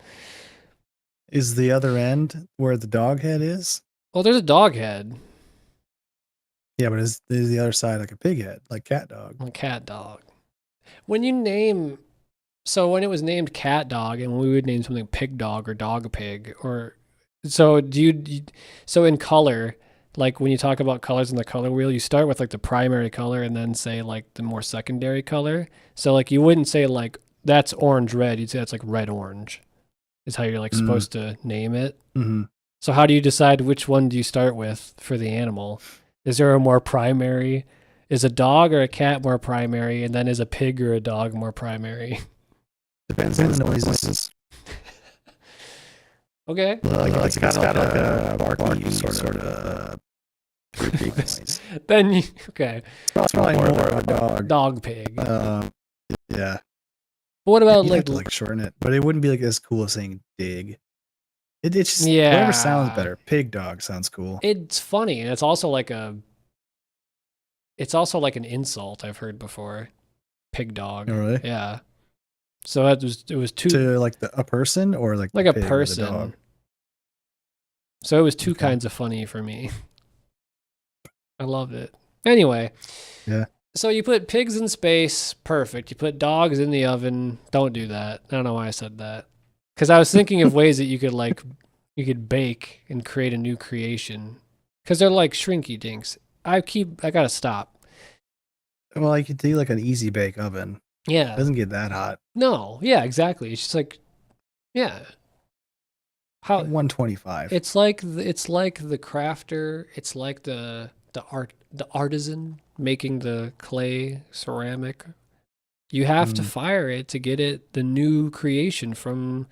Is the other end where the dog head is? Well, there's a dog head. Yeah, but is the other side like a pig head, like cat dog? Like cat dog. When you name... So when it was named cat dog, and we would name something pig dog or dog pig, or... So so in color, like when you talk about colors in the color wheel, you start with like the primary color and then say like the more secondary color. So like you wouldn't say like that's orange red. You'd say that's like red orange. Is how you're like supposed to name it. Mm-hmm. So how do you decide which one do you start with for the animal? Is there a more primary? Is a dog or a cat more primary? And then is a pig or a dog more primary? Depends on the noises. Okay. Like it's got like a barky sort of noise. Then you, okay. It's probably more of a dog. Dog pig. Yeah. But what about you have to like shorten it, but it wouldn't be like as cool as saying dig. It's just whatever sounds better. Pig dog sounds cool. It's funny, and it's also like an insult I've heard before. Pig dog. Oh, really? Yeah. So it was two to like a person or like a person. Dog? So it was two kinds of funny for me. I loved it. Anyway. Yeah. So you put pigs in space, perfect. You put dogs in the oven, don't do that. I don't know why I said that. Because I was thinking of ways that you could bake and create a new creation. Because they're like shrinky dinks. I gotta stop. Well, you could do like an easy bake oven. Yeah. It doesn't get that hot. No, yeah, exactly. It's just like, yeah. How 125. It's like the crafter. It's like the artisan making the clay ceramic. You have to fire it to get it the new creation from.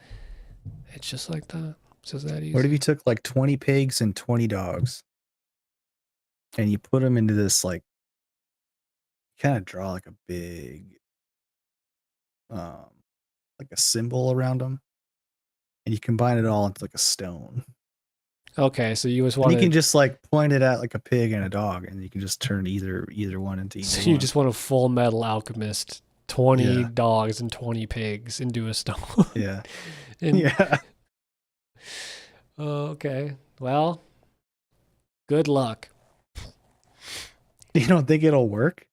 It's just like that. It's just that easy. What if you took like 20 pigs and 20 dogs, and you put them into this like, kind of draw like a big, like a symbol around them, and you combine it all into like a stone. Okay, so you just want you can just like point it at like a pig and a dog, and you can just turn either one into either. So you just want a Full Metal Alchemist, 20 dogs and 20 pigs into a stone. Yeah. Yeah. Okay. Well, good luck. You don't think it'll work?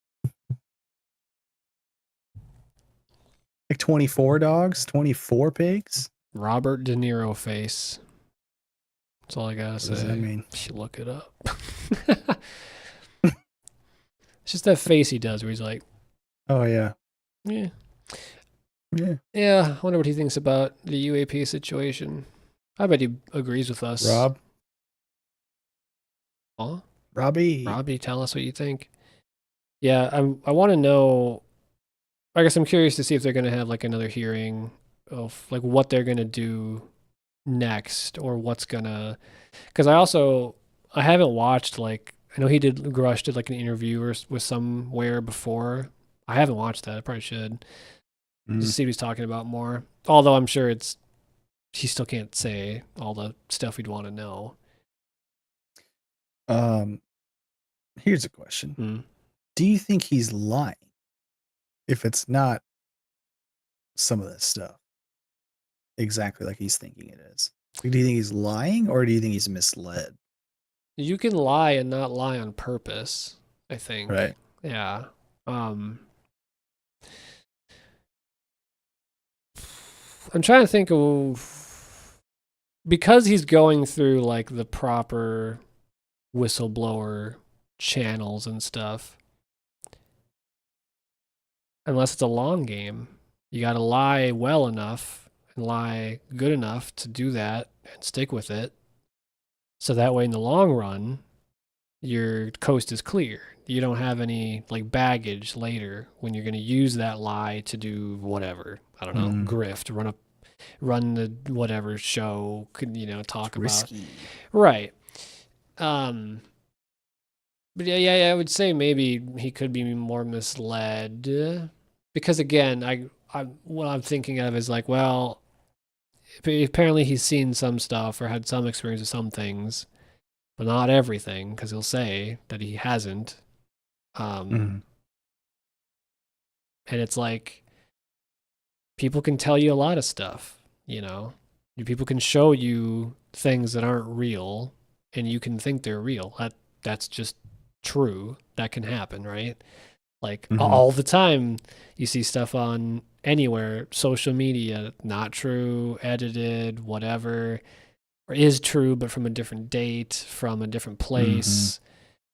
Like 24 dogs, 24 pigs? Robert De Niro face. That's all I gotta say. What does that mean? You should look it up. It's just that face he does where he's like, oh, yeah. Yeah. Yeah. Yeah. I wonder what he thinks about the UAP situation. I bet he agrees with us. Rob? Huh? Robbie, tell us what you think. Yeah, I want to know. I guess I'm curious to see if they're going to have like another hearing of like what they're going to do next or what's going to. Because I haven't watched like, I know Grush did like an interview with somewhere before. I haven't watched that. I probably should. Just see what he's talking about more. Although I'm sure he still can't say all the stuff we'd want to know. Here's a question. Do you think he's lying if it's not some of this stuff exactly like he's thinking it is? Do you think he's lying or do you think he's misled? You can lie and not lie on purpose, I think. Right. Yeah. I'm trying to think of, because he's going through like the proper whistleblower channels and stuff. Unless it's a long game, you got to lie well enough and lie good enough to do that and stick with it. So that way in the long run, your coast is clear. You don't have any like baggage later when you're going to use that lie to do whatever. I don't know, grift, run the whatever show, talk about. Right. But yeah, I would say maybe he could be more misled because again, what I'm thinking of is like, well, apparently he's seen some stuff or had some experience with some things, but not everything, because he'll say that he hasn't. And it's like people can tell you a lot of stuff, People can show you things that aren't real, and you can think they're real. That's just true. That can happen, right? Like all the time you see stuff on anywhere, social media, not true, edited, whatever, or is true, but from a different date, from a different place.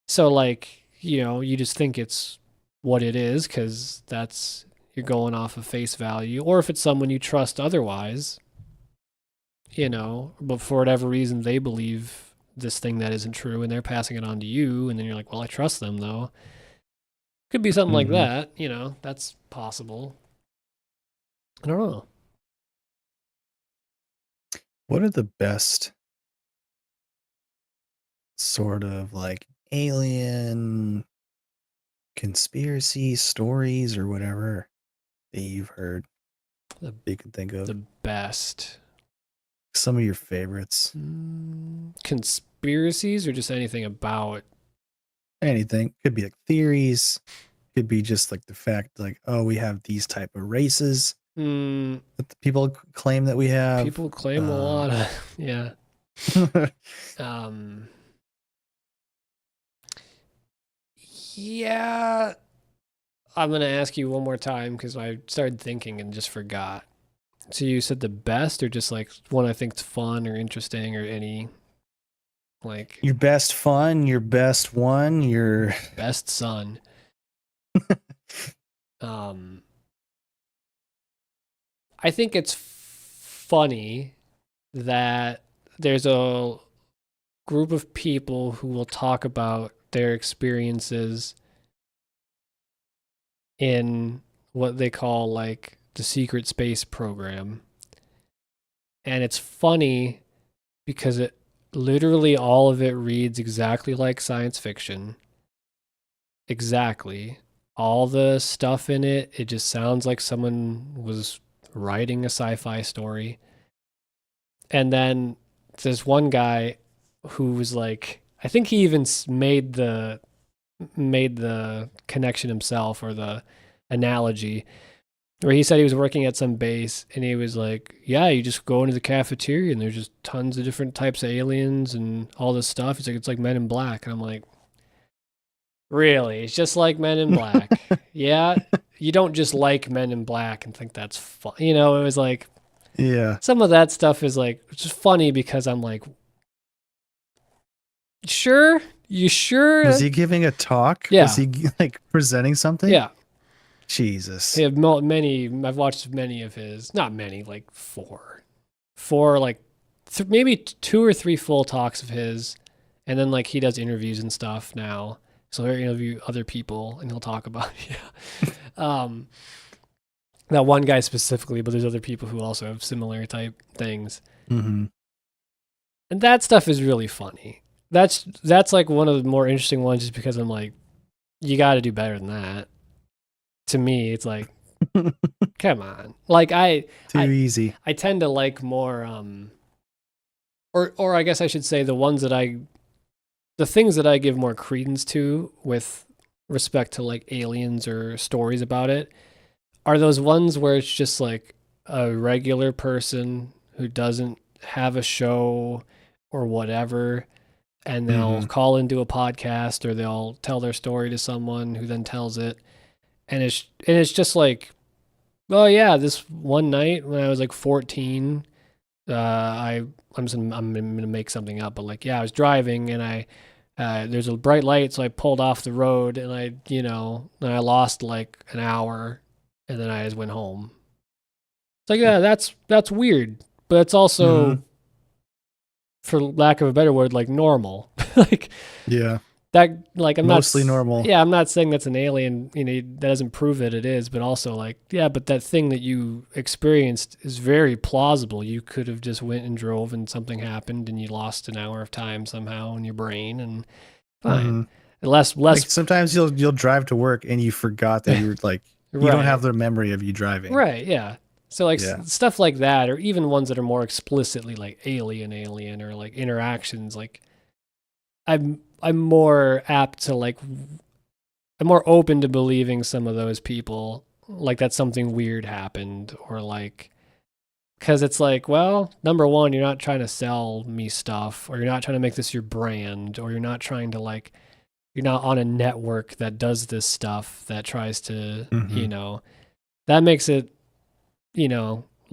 So like, you just think it's what it is because you're going off of face value. Or if it's someone you trust otherwise, but for whatever reason they believe this thing that isn't true and they're passing it on to you, and then you're like, well, I trust them though. Could be something like that, that's possible. I don't know. What are the best sort of like alien conspiracy stories or whatever that you've heard that you can think of? The best. Some of your favorites. Conspiracies or just anything about? Anything. Could be like theories. Could be just like the fact like, oh, we have these type of races that the people claim that we have. People claim a lot of, yeah. Yeah. I'm going to ask you one more time because I started thinking and just forgot. So you said the best or just like one I think's fun or interesting or any like your best fun, your best one, your best son. I think it's funny that there's a group of people who will talk about their experiences in what they call like the secret space program. And it's funny because it literally all of it reads exactly like science fiction. Exactly. All the stuff in it, it just sounds like someone was writing a sci-fi story. And then there's one guy who was like, I think he even made the connection himself or the analogy where he said he was working at some base and he was like, yeah, you just go into the cafeteria and there's just tons of different types of aliens and all this stuff. It's like Men in Black. And I'm like, really? It's just like Men in Black. Yeah. You don't just like Men in Black and think that's fun. It was like, yeah, some of that stuff is like, it's just funny because I'm like, sure? You sure? Was he giving a talk? Yeah. Was he like presenting something? Yeah. Jesus. I've watched many of his, not many, like four, like maybe 2 or 3 full talks of his. And then like he does interviews and stuff now. So he'll interview other people and he'll talk about, that one guy specifically, but there's other people who also have similar type things. And that stuff is really funny. That's like one of the more interesting ones just because I'm like, you got to do better than that. To me, it's like, come on. Like too easy. I tend to like more, or I guess I should say the things that I give more credence to with respect to like aliens or stories about it are those ones where it's just like a regular person who doesn't have a show or whatever, and they'll call into a podcast or they'll tell their story to someone who then tells it. And it's just like, oh yeah, this one night when I was like 14, I'm gonna make something up, but like, yeah, I was driving and there's a bright light, so I pulled off the road and I lost like an hour, and then I just went home. It's like, yeah, that's weird, but it's also, for lack of a better word, like normal. Like, yeah, that, like, mostly normal. Yeah, I'm not saying that's an alien. That doesn't prove that it is, but also like, yeah, but that thing that you experienced is very plausible. You could have just went and drove, and something happened, and you lost an hour of time somehow in your brain, and fine. Less. Like sometimes you'll drive to work and you forgot that you were like right. You don't have the memory of you driving. Right. Yeah. So like stuff like that, or even ones that are more explicitly like alien, or like interactions. Like I'm more apt to like. I'm more open to believing some of those people, like that something weird happened, or like, because it's like, well, number one, you're not trying to sell me stuff, or you're not trying to make this your brand, or you're not trying to like, you're not on a network that does this stuff that tries to, that makes it,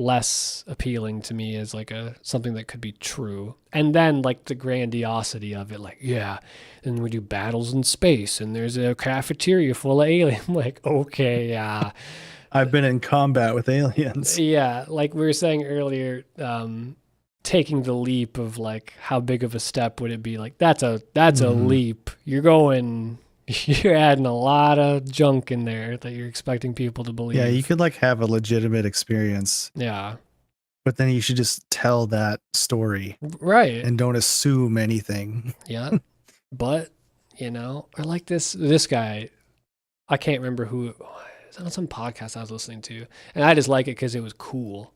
less appealing to me as like something that could be true. And then like the grandiosity of it, like, yeah, and we do battles in space, and there's a cafeteria full of aliens. I'm like, okay, yeah. I've been in combat with aliens. Yeah, like we were saying earlier, taking the leap of like how big of a step would it be? Like that's a leap. You're adding a lot of junk in there that you're expecting people to believe. Yeah, you could like have a legitimate experience. Yeah. But then you should just tell that story. Right. And don't assume anything. Yeah. But, or like this guy, I can't remember who, it was on some podcast I was listening to, and I just like it because it was cool.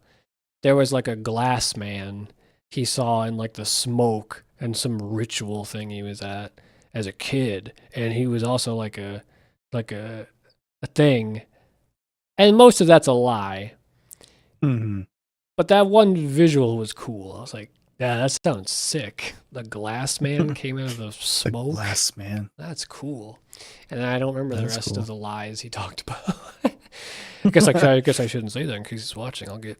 There was like a glass man he saw in like the smoke and some ritual thing he was at as a kid, and he was also like a thing, and most of that's a lie. But that one visual was cool. I was like, yeah, that sounds sick. The glass man came out of the smoke. The glass man. That's cool. And I don't remember the rest of the lies he talked about. I guess I shouldn't say that in case he's watching. I'll get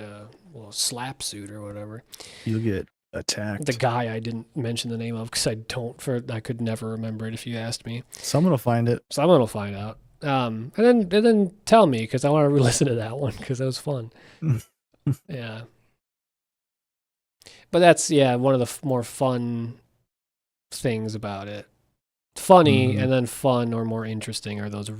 a slap suit or whatever. You'll get attacked. The guy I didn't mention the name of because I could never remember it if you asked me. Someone will find it. Someone will find out. And then tell me, because I want to re-listen to that one because that was fun. Yeah. But that's one of the more fun things about it. Funny and then fun or more interesting are those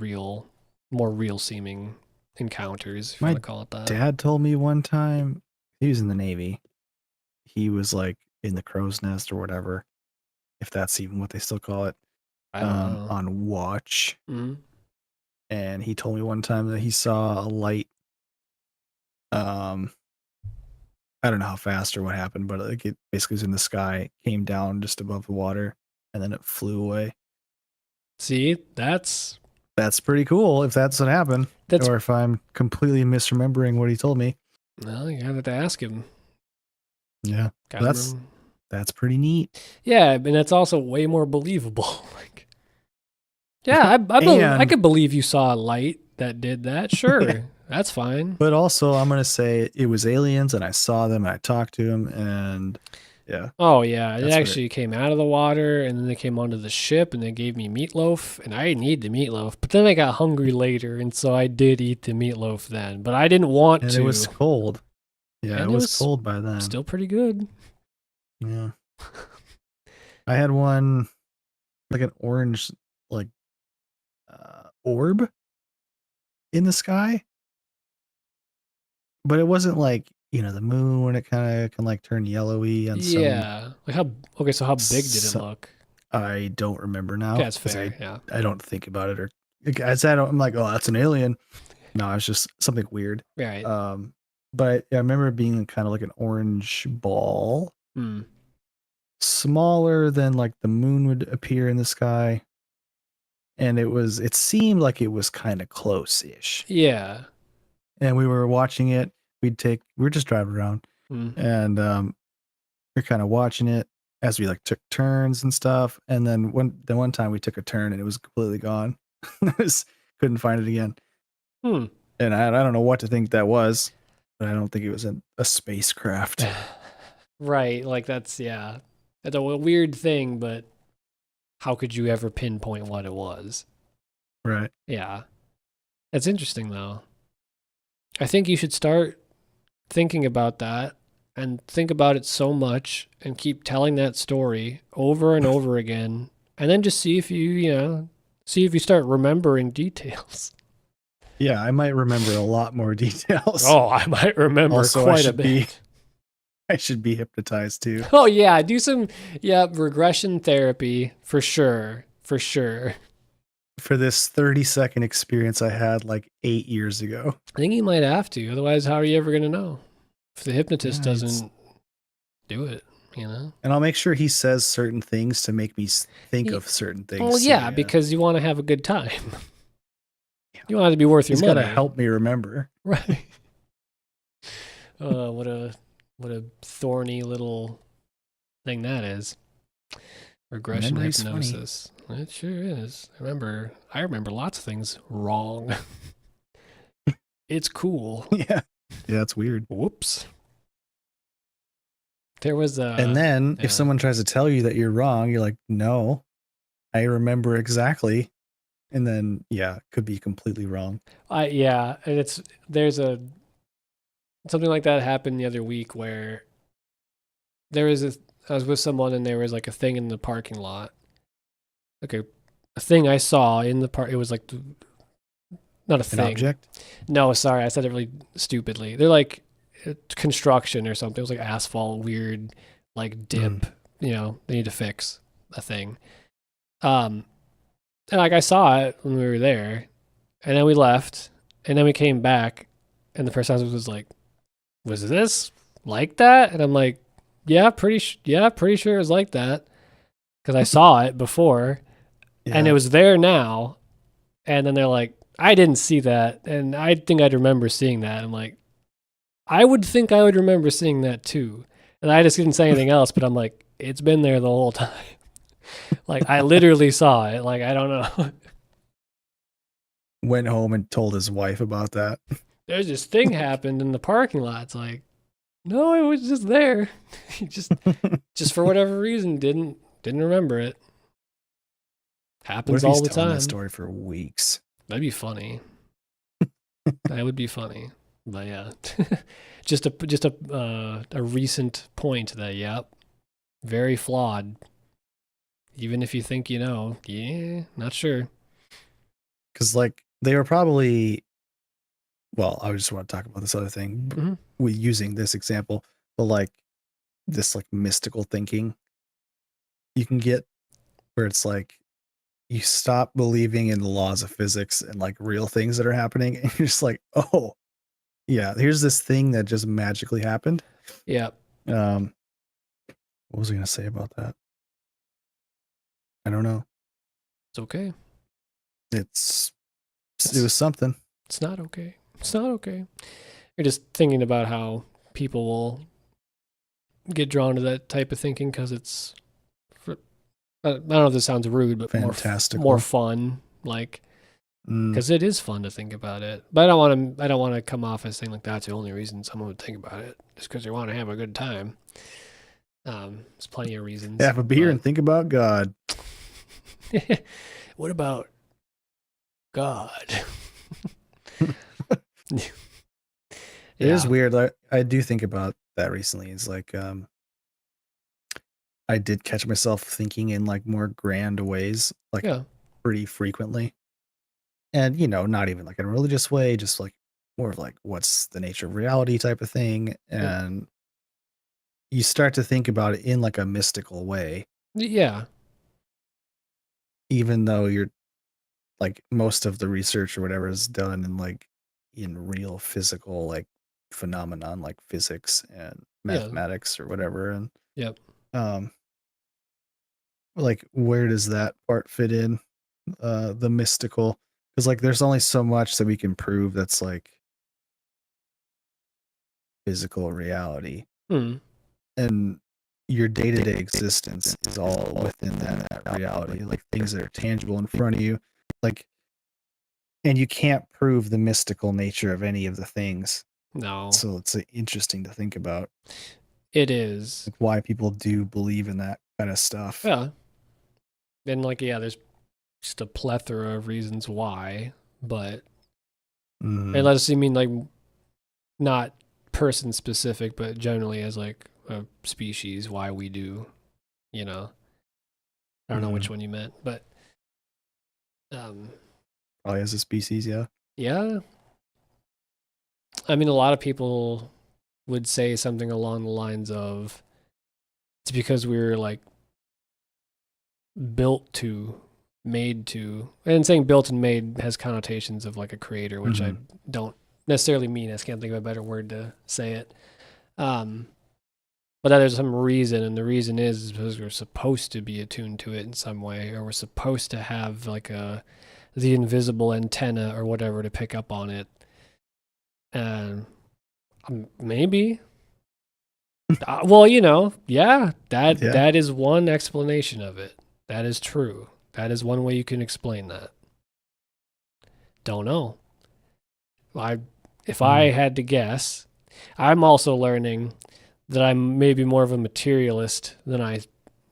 more real seeming encounters, if you want to call it that. Dad told me one time, he was in the Navy. He was like in the crow's nest or whatever, if that's even what they still call it, I don't know. on watch. And he told me one time that he saw a light. I don't know how fast or what happened, but like it basically was in the sky, came down just above the water, and then it flew away. See, that's pretty cool if that's what happened. Or if I'm completely misremembering what he told me. Well, you have to ask him. Yeah, that's pretty neat. Yeah, and that's also way more believable. Like, yeah, I could believe you saw a light that did that. Sure, that's fine. But also, I'm gonna say it was aliens, and I saw them, and I talked to them, and yeah. Oh yeah, it actually came out of the water, and then they came onto the ship, and they gave me meatloaf, and I didn't eat the meatloaf. But then I got hungry later, and so I did eat the meatloaf then. But I didn't want to. It was cold. Yeah, it was cold by then. Still pretty good. Yeah. I had one, like an orange, like, orb in the sky. But it wasn't like, the moon when it kind of can like turn yellowy and yeah. Like how big did it look? I don't remember now. That's fair. I don't think about it, or I'm like, oh, that's an alien. No, it's just something weird. Right. But I remember it being kind of like an orange ball, smaller than like the moon would appear in the sky. And it seemed like it was kind of close-ish. Yeah. And we were watching it. We were just driving around, and we're kind of watching it as we like took turns and stuff. And then one time we took a turn and it was completely gone. Couldn't find it again. And I don't know what to think that was, but I don't think it was a spacecraft. Right. Like that's a weird thing, but how could you ever pinpoint what it was? Right. Yeah. That's interesting though. I think you should start thinking about that and think about it so much and keep telling that story over and over again and then just see if you start remembering details. Yeah, I might remember a lot more details. Oh, I might remember also, quite a bit. I should be hypnotized too. Oh yeah, do some regression therapy for sure. For sure. For this 30-second experience I had like 8 years ago. I think you might have to. Otherwise, how are you ever going to know if the hypnotist doesn't do it? And I'll make sure he says certain things to make me think of certain things. Well, yeah, because you want to have a good time. You want it to be worth your money. He's got to help me remember. Right. What a thorny little thing that is. Regression hypnosis. Funny. It sure is. I remember lots of things wrong. It's cool. Yeah, it's weird. Whoops. There was a. And then if someone tries to tell you that you're wrong, you're like, no, I remember exactly. And then could be completely wrong. And there's something like that happened the other week where I was with someone and there was like a thing in the parking lot. Okay, a thing I saw in the park. It was like not a thing. An object? No, sorry, I said it really stupidly. They're like construction or something. It was like asphalt, weird, like dip. They need to fix a thing. And like I saw it when we were there, and then we left, and then we came back, and the person was like, "Was this like that?" And I'm like, "Yeah, pretty sure it was like that, because I saw it before, and it was there now." And then they're like, "I didn't see that, and I think I'd remember seeing that." I'm like, I would think I would remember seeing that too, and I just didn't say anything else. But I'm like, it's been there the whole time. Like I literally saw it. Like I don't know. Went home and told his wife about that. There's this thing happened in the parking lot. It's like, no, it was just there. just for whatever reason didn't remember it. Happens all the time. That story for weeks. That'd be funny. That would be funny. But yeah, just a recent point that very flawed. Even if you think not sure. Because like they were probably, well, I just want to talk about this other thing with using this example, but like this like mystical thinking you can get where it's like you stop believing in the laws of physics and like real things that are happening, and you're just like, oh yeah, here's this thing that just magically happened. Yeah. What was I gonna say about that? I don't know. It's okay. It was something. It's not okay. It's not okay. You're just thinking about how people will get drawn to that type of thinking because it's, I don't know if this sounds rude, but more fun. Like, because it is fun to think about it. But I don't want to come off as saying like that's the only reason someone would think about it, just because they want to have a good time. There's plenty of reasons. Have a beer and think about God. What about God? It is weird. I do think about that recently. It's like I did catch myself thinking in like more grand ways, like pretty frequently. And not even like in a religious way, just like more of like what's the nature of reality type of thing. And you start to think about it in like a mystical way. Yeah. Even though you're like most of the research or whatever is done in like in real physical like phenomenon like physics and mathematics or whatever. And like where does that part fit in? The mystical, because like there's only so much that we can prove that's like physical reality. And your day-to-day existence is all within that reality, like things that are tangible in front of you, like, and you can't prove the mystical nature of any of the things. No. So it's interesting to think about. It is like why people do believe in that kind of stuff. Yeah. And like there's just a plethora of reasons why, but and let's mean like not person specific, but generally as like a species why we do, I don't know which one you meant, but probably as a species, yeah. Yeah. I mean, a lot of people would say something along the lines of it's because we were like built to, made to, and saying built and made has connotations of like a creator, which I don't necessarily mean. I can't think of a better word to say it. But that there's some reason, and the reason is because we're supposed to be attuned to it in some way, or we're supposed to have like the invisible antenna or whatever to pick up on it. And maybe. Well, that is one explanation of it. That is true. That is one way you can explain that. Don't know. If I had to guess, I'm also learning that I'm maybe more of a materialist than I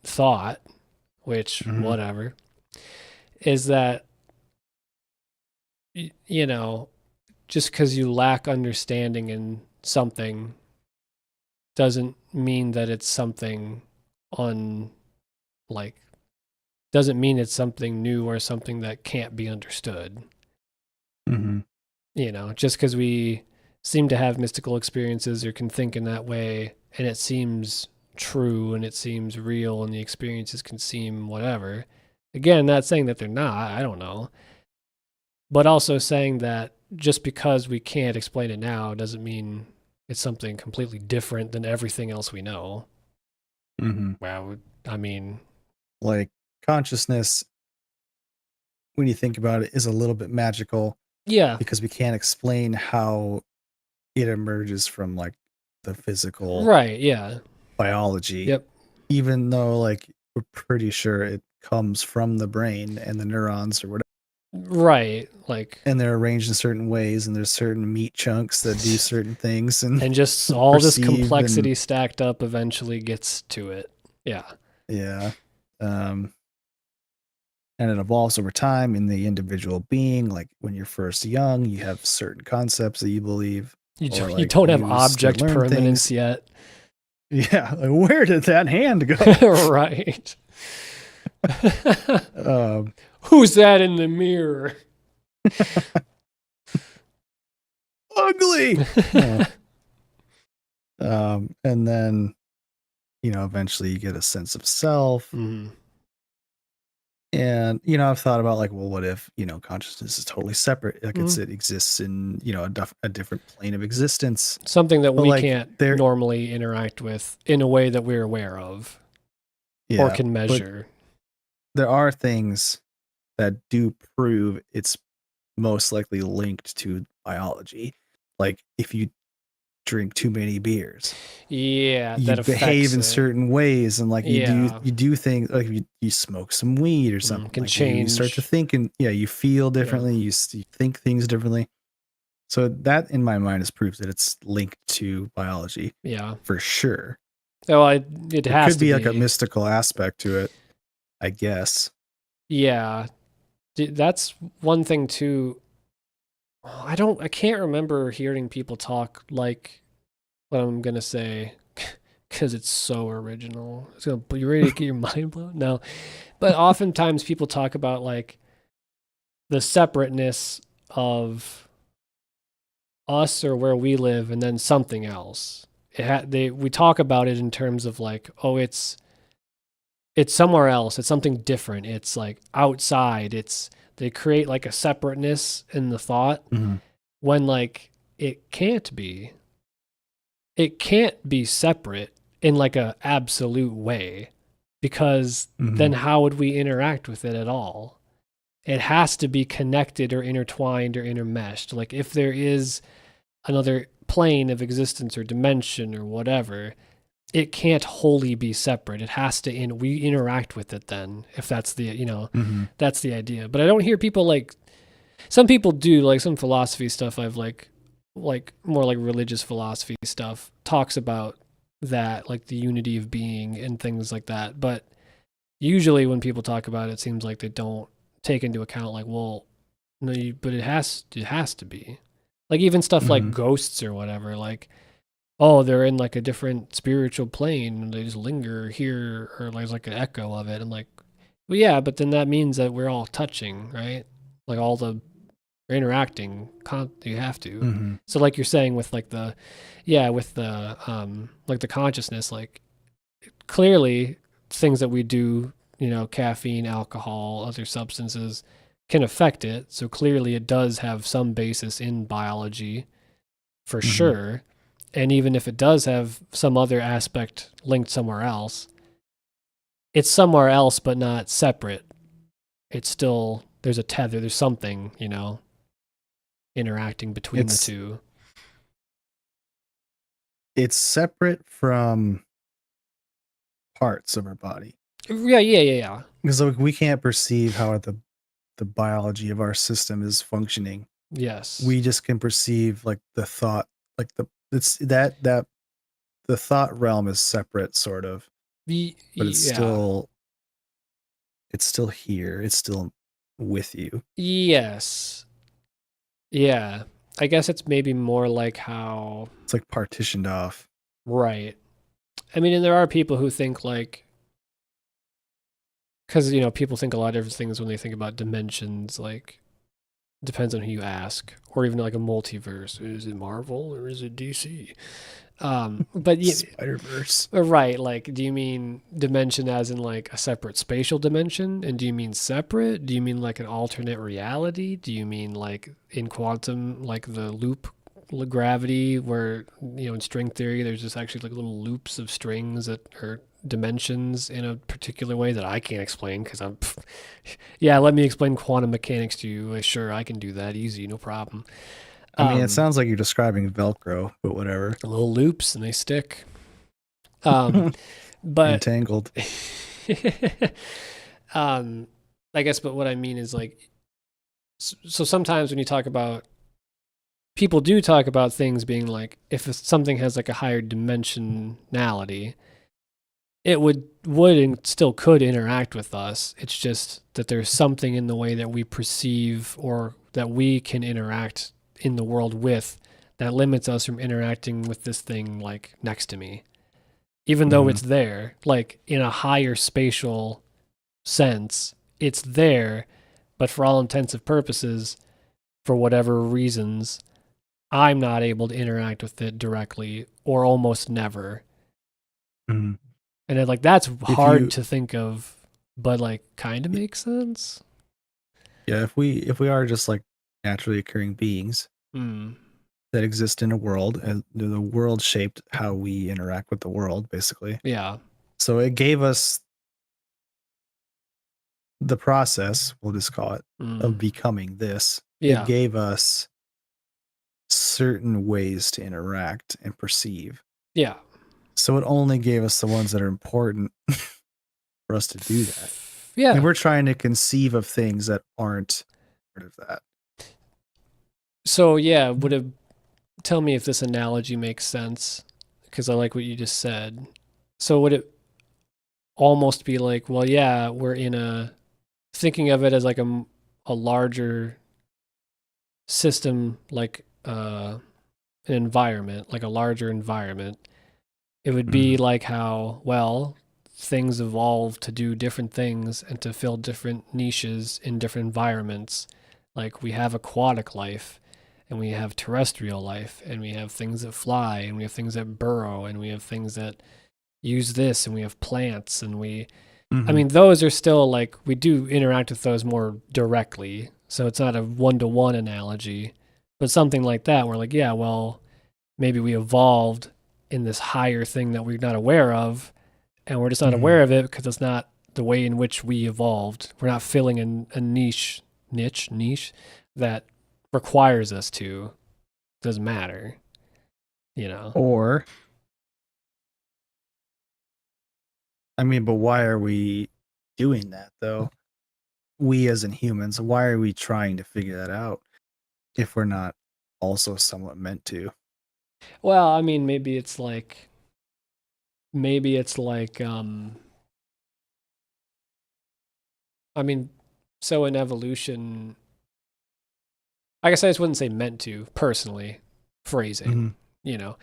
thought, which, whatever, is that, just because you lack understanding in something doesn't mean that it's something doesn't mean it's something new or something that can't be understood. Just because we seem to have mystical experiences or can think in that way, and it seems true and it seems real and the experiences can seem whatever. Again, not saying that they're not, I don't know. But also saying that just because we can't explain it now doesn't mean it's something completely different than everything else we know. Well, I mean, like consciousness, when you think about it, is a little bit magical. Yeah. Because we can't explain how it emerges from like the physical biology. Yep. Even though like we're pretty sure it comes from the brain and the neurons or whatever. Right. And they're arranged in certain ways, and there's certain meat chunks that do certain things, and just all this complexity stacked up eventually gets to it. Yeah. Yeah. And it evolves over time in the individual being. Like when you're first young, you have certain concepts that you believe. You don't have object permanence yet. Yeah. Like, where did that hand go? Right. Who's that in the mirror? Ugly. And then, eventually you get a sense of self. And, I've thought about like, well, what if, consciousness is totally separate? Like it exists in, a different plane of existence. Something that we can't normally interact with in a way that we're aware of or can measure. There are things that do prove it's most likely linked to biology. Like if you drink too many beers, you behave in certain ways, and like you do things like you smoke some weed or something, can like change. You start to think, and you feel differently. You think things differently. So that in my mind is proof that it's linked to biology. Yeah, for sure. Oh, it has could be like a mystical aspect to it, I guess. Yeah, that's one thing too. I can't remember hearing people talk like what I'm gonna say because it's so original. You ready to get your mind blown? No, but oftentimes people talk about like the separateness of us or where we live, and then something else. We talk about it in terms of like, oh, it's somewhere else. It's something different. It's like outside. They create like a separateness in the thought when like it can't be. It can't be separate in like a absolute way, because then how would we interact with it at all? It has to be connected or intertwined or intermeshed. Like if there is another plane of existence or dimension or whatever, it can't wholly be separate. It has to, we interact with it then, if that's the, that's the idea. But I don't hear people like, some people do, like some philosophy stuff I've like more like religious philosophy stuff talks about that, like the unity of being and things like that. But usually when people talk about it, it seems like they don't take into account like, well, no, but it has to be. Like even stuff like ghosts or whatever, like, oh, they're in like a different spiritual plane and they just linger here, or there's like an echo of it. I'm like, Well, yeah, but then that means that we're all touching, right? Like all the we're interacting. You have to. Mm-hmm. So like you're saying with like the, yeah, with the like the consciousness, like clearly things that we do, caffeine, alcohol, other substances can affect it. So clearly it does have some basis in biology for Mm-hmm. sure. And even if it does have some other aspect linked somewhere else, it's somewhere else but not separate. It's still there's a tether, there's something, interacting between the It's two. it's separate from parts of our body. Yeah. Because like, we can't perceive how the biology of our system is functioning. Yes. We just can perceive like the thought, like it's that the thought realm is separate, sort of, but Yeah. it's still here. It's still with you. Yes. Yeah. I guess it's maybe more like how. It's like partitioned off. Right. I mean, and there are people who think like, because, people think a lot of different things when they think about dimensions, like, depends on who you ask, or even like a multiverse. Is it Marvel or is it DC? But Spider Verse. right, like, do you mean dimension as in like a separate spatial dimension? And do you mean separate? Do you mean like an alternate reality? Do you mean like in quantum, like the loop gravity, where in string theory, there's just actually like little loops of strings that are dimensions in a particular way that I can't explain because yeah, let me explain quantum mechanics to you. Sure, I can do that easy, no problem. I mean, it sounds like you're describing Velcro, but whatever. Little loops and they stick. But Entangled. I guess, but what I mean is like, so sometimes when you talk about, people do talk about things being like, if something has like a higher dimensionality, it would and still could interact with us. It's just that there's something in the way that we perceive or that we can interact in the world with that limits us from interacting with this thing like next to me. Even though it's there, like in a higher spatial sense, it's there, but for all intents and purposes, for whatever reasons, I'm not able to interact with it directly or almost never. Mm-hmm. And it, like, that's hard to think of, but like kind of makes sense. Yeah, if we are just like naturally occurring beings that exist in a world, and the world shaped how we interact with the world, basically. Yeah. So it gave us the process, we'll just call it, of becoming this. Yeah. It gave us certain ways to interact and perceive. Yeah. So it only gave us the ones that are important for us to do that. Yeah. And we're trying to conceive of things that aren't part of that. So yeah, tell me if this analogy makes sense, because I like what you just said. So would it almost be like, well, yeah, we're thinking of it as like a larger system, like an environment, like a larger environment. It would be like how, well, things evolve to do different things and to fill different niches in different environments. Like we have aquatic life, and we have terrestrial life, and we have things that fly, and we have things that burrow, and we have things that use this, and we have plants, and I mean, those are still like, we do interact with those more directly. So it's not a one-to-one analogy, but something like that where like, yeah, well, maybe we evolved in this higher thing that we're not aware of, and we're just not aware of it because it's not the way in which we evolved. We're not filling a niche that requires us to. Doesn't matter, Or, I mean, but why are we doing that though? We as in humans, why are we trying to figure that out if we're not also somewhat meant to? Well, I mean, maybe it's like I mean, so in evolution, I guess I just wouldn't say meant to, personally, phrasing, Well,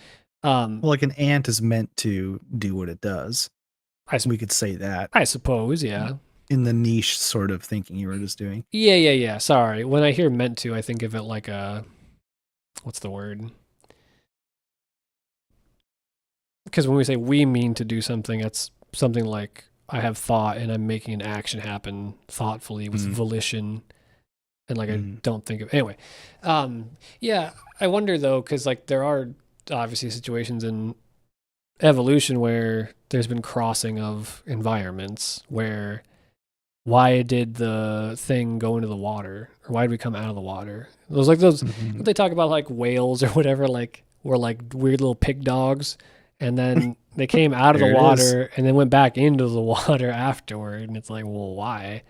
like an ant is meant to do what it does. We could say that. I suppose, yeah. in the niche sort of thinking you were just doing. Yeah. Sorry. When I hear meant to, I think of it like a, what's the word? Because when we say we mean to do something, that's something like I have thought and I'm making an action happen thoughtfully with volition, and like I don't think of anyway. Yeah, I wonder though, because like there are obviously situations in evolution where there's been crossing of environments where why did the thing go into the water, or why did we come out of the water? Those like those they talk about like whales or whatever, like were like weird little pig dogs, and then they came out of the water and then went back into the water afterward, and it's like, well, why?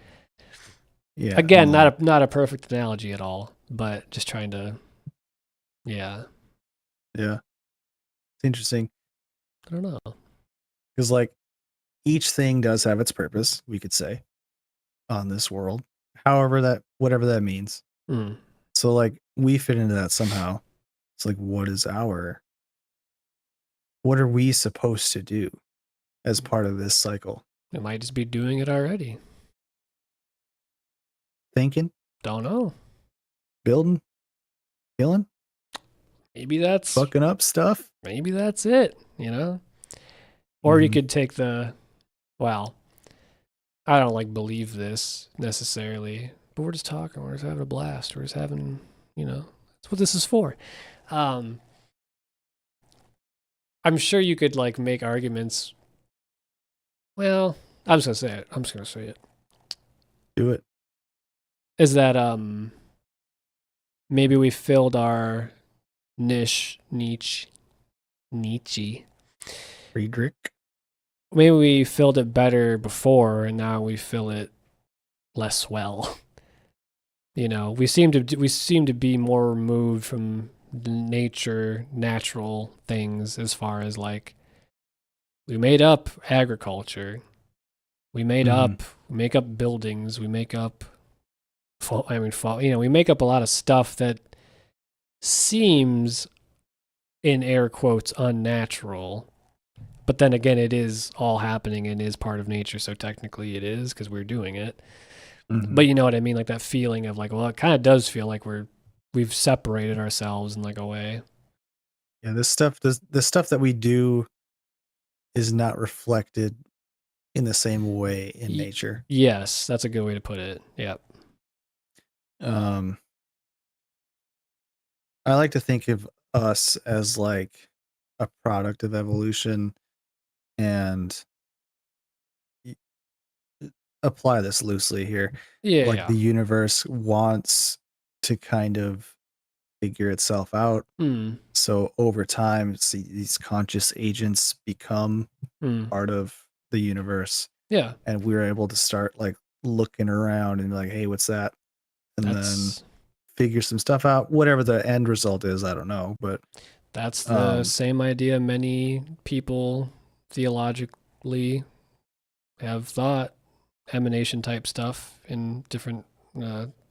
Yeah. Again, not a perfect analogy at all, but just trying to, yeah. Yeah. It's interesting. I don't know. Because like each thing does have its purpose, we could say, on this world. Whatever that means. So like we fit into that somehow. It's like, what are we supposed to do as part of this cycle? It might just be doing it already. Thinking? Don't know. Building? Killing? Maybe that's fucking up stuff. Maybe that's it, you know? Or you could take well, I don't like believe this necessarily, but we're just talking, we're just having a blast, we're just having, that's what this is for. I'm sure you could like make arguments. Well, I'm just gonna say it. Do it. Is that maybe we filled our Nietzsche. Friedrich. Maybe we filled it better before, and now we fill it less well. We seem to be more removed from natural things, as far as like we made up agriculture, we make up buildings, we make up we make up a lot of stuff that seems, in air quotes, unnatural. But then again, it is all happening and is part of nature, so technically it is because we're doing it. But you know what I mean? Like that feeling of like, well, it kind of does feel like we've separated ourselves in like a way. Yeah, the stuff that we do is not reflected in the same way in nature. Yes, that's a good way to put it. Yep. I like to think of us as like a product of evolution, and apply this loosely here. Yeah. Like the universe wants to kind of figure itself out. So over time, these conscious agents become part of the universe. Yeah. And we're able to start like looking around and be like, hey, what's that? And then figure some stuff out. Whatever the end result is, I don't know. But that's the same idea many people theologically have thought, emanation type stuff in different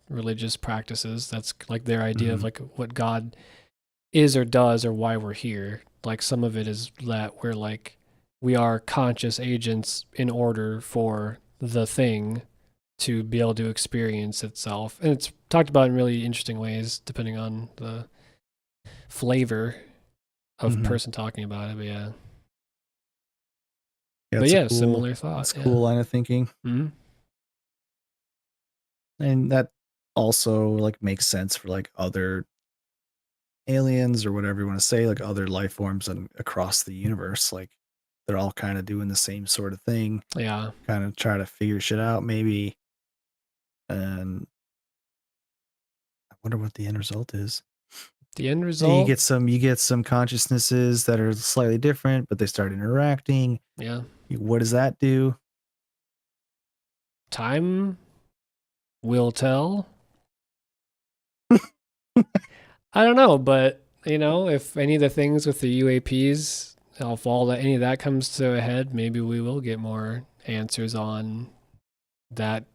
religious practices. That's like their idea of like what God is or does or why we're here. Like some of it is that we're like, we are conscious agents in order for the thing to be able to experience itself. And it's talked about in really interesting ways depending on the flavor of person talking about it. But yeah. But yeah, similar thought. That's a cool line of thinking. And that also like makes sense for like other aliens or whatever you want to say, like other life forms and across the universe. Like they're all kind of doing the same sort of thing. Yeah. Kind of try to figure shit out maybe. And I wonder what the end result is. The end result, you get some consciousnesses that are slightly different, but they start interacting. Yeah. What does that do? Time will tell. I don't know, but if any of the things with the UAPs, if any of that comes to a head, maybe we will get more answers on that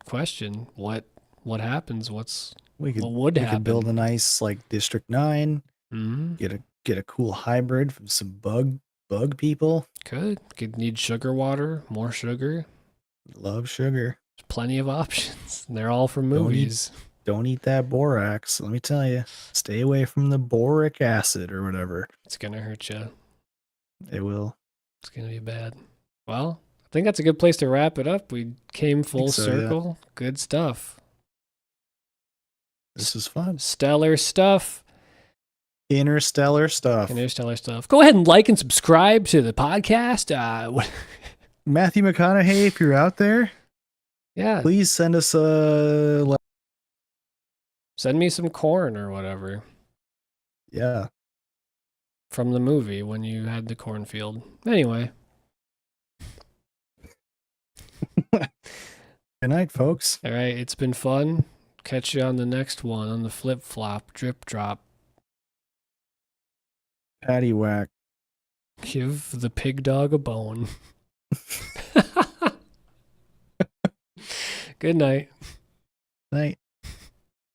question. What happens? What would happen? We could build a nice like District 9. Get a cool hybrid from some bug people. Could need sugar water, more sugar. Love sugar. There's plenty of options. They're all from movies. Don't eat that borax. Let me tell you. Stay away from the boric acid or whatever. It's going to hurt you. It will. It's going to be bad. Well, I think that's a good place to wrap it up. We came full circle. Yeah. Good stuff. This is fun. Stellar stuff. Interstellar stuff. Interstellar stuff. Go ahead and like and subscribe to the podcast. Matthew McConaughey, if you're out there, yeah, please send us a. Send me some corn or whatever. Yeah. From the movie when you had the cornfield. Anyway. Good night, folks. All right, it's been fun. Catch you on the next one on the flip flop, drip drop. Patty whack. Give the pig dog a bone. Good night. Night.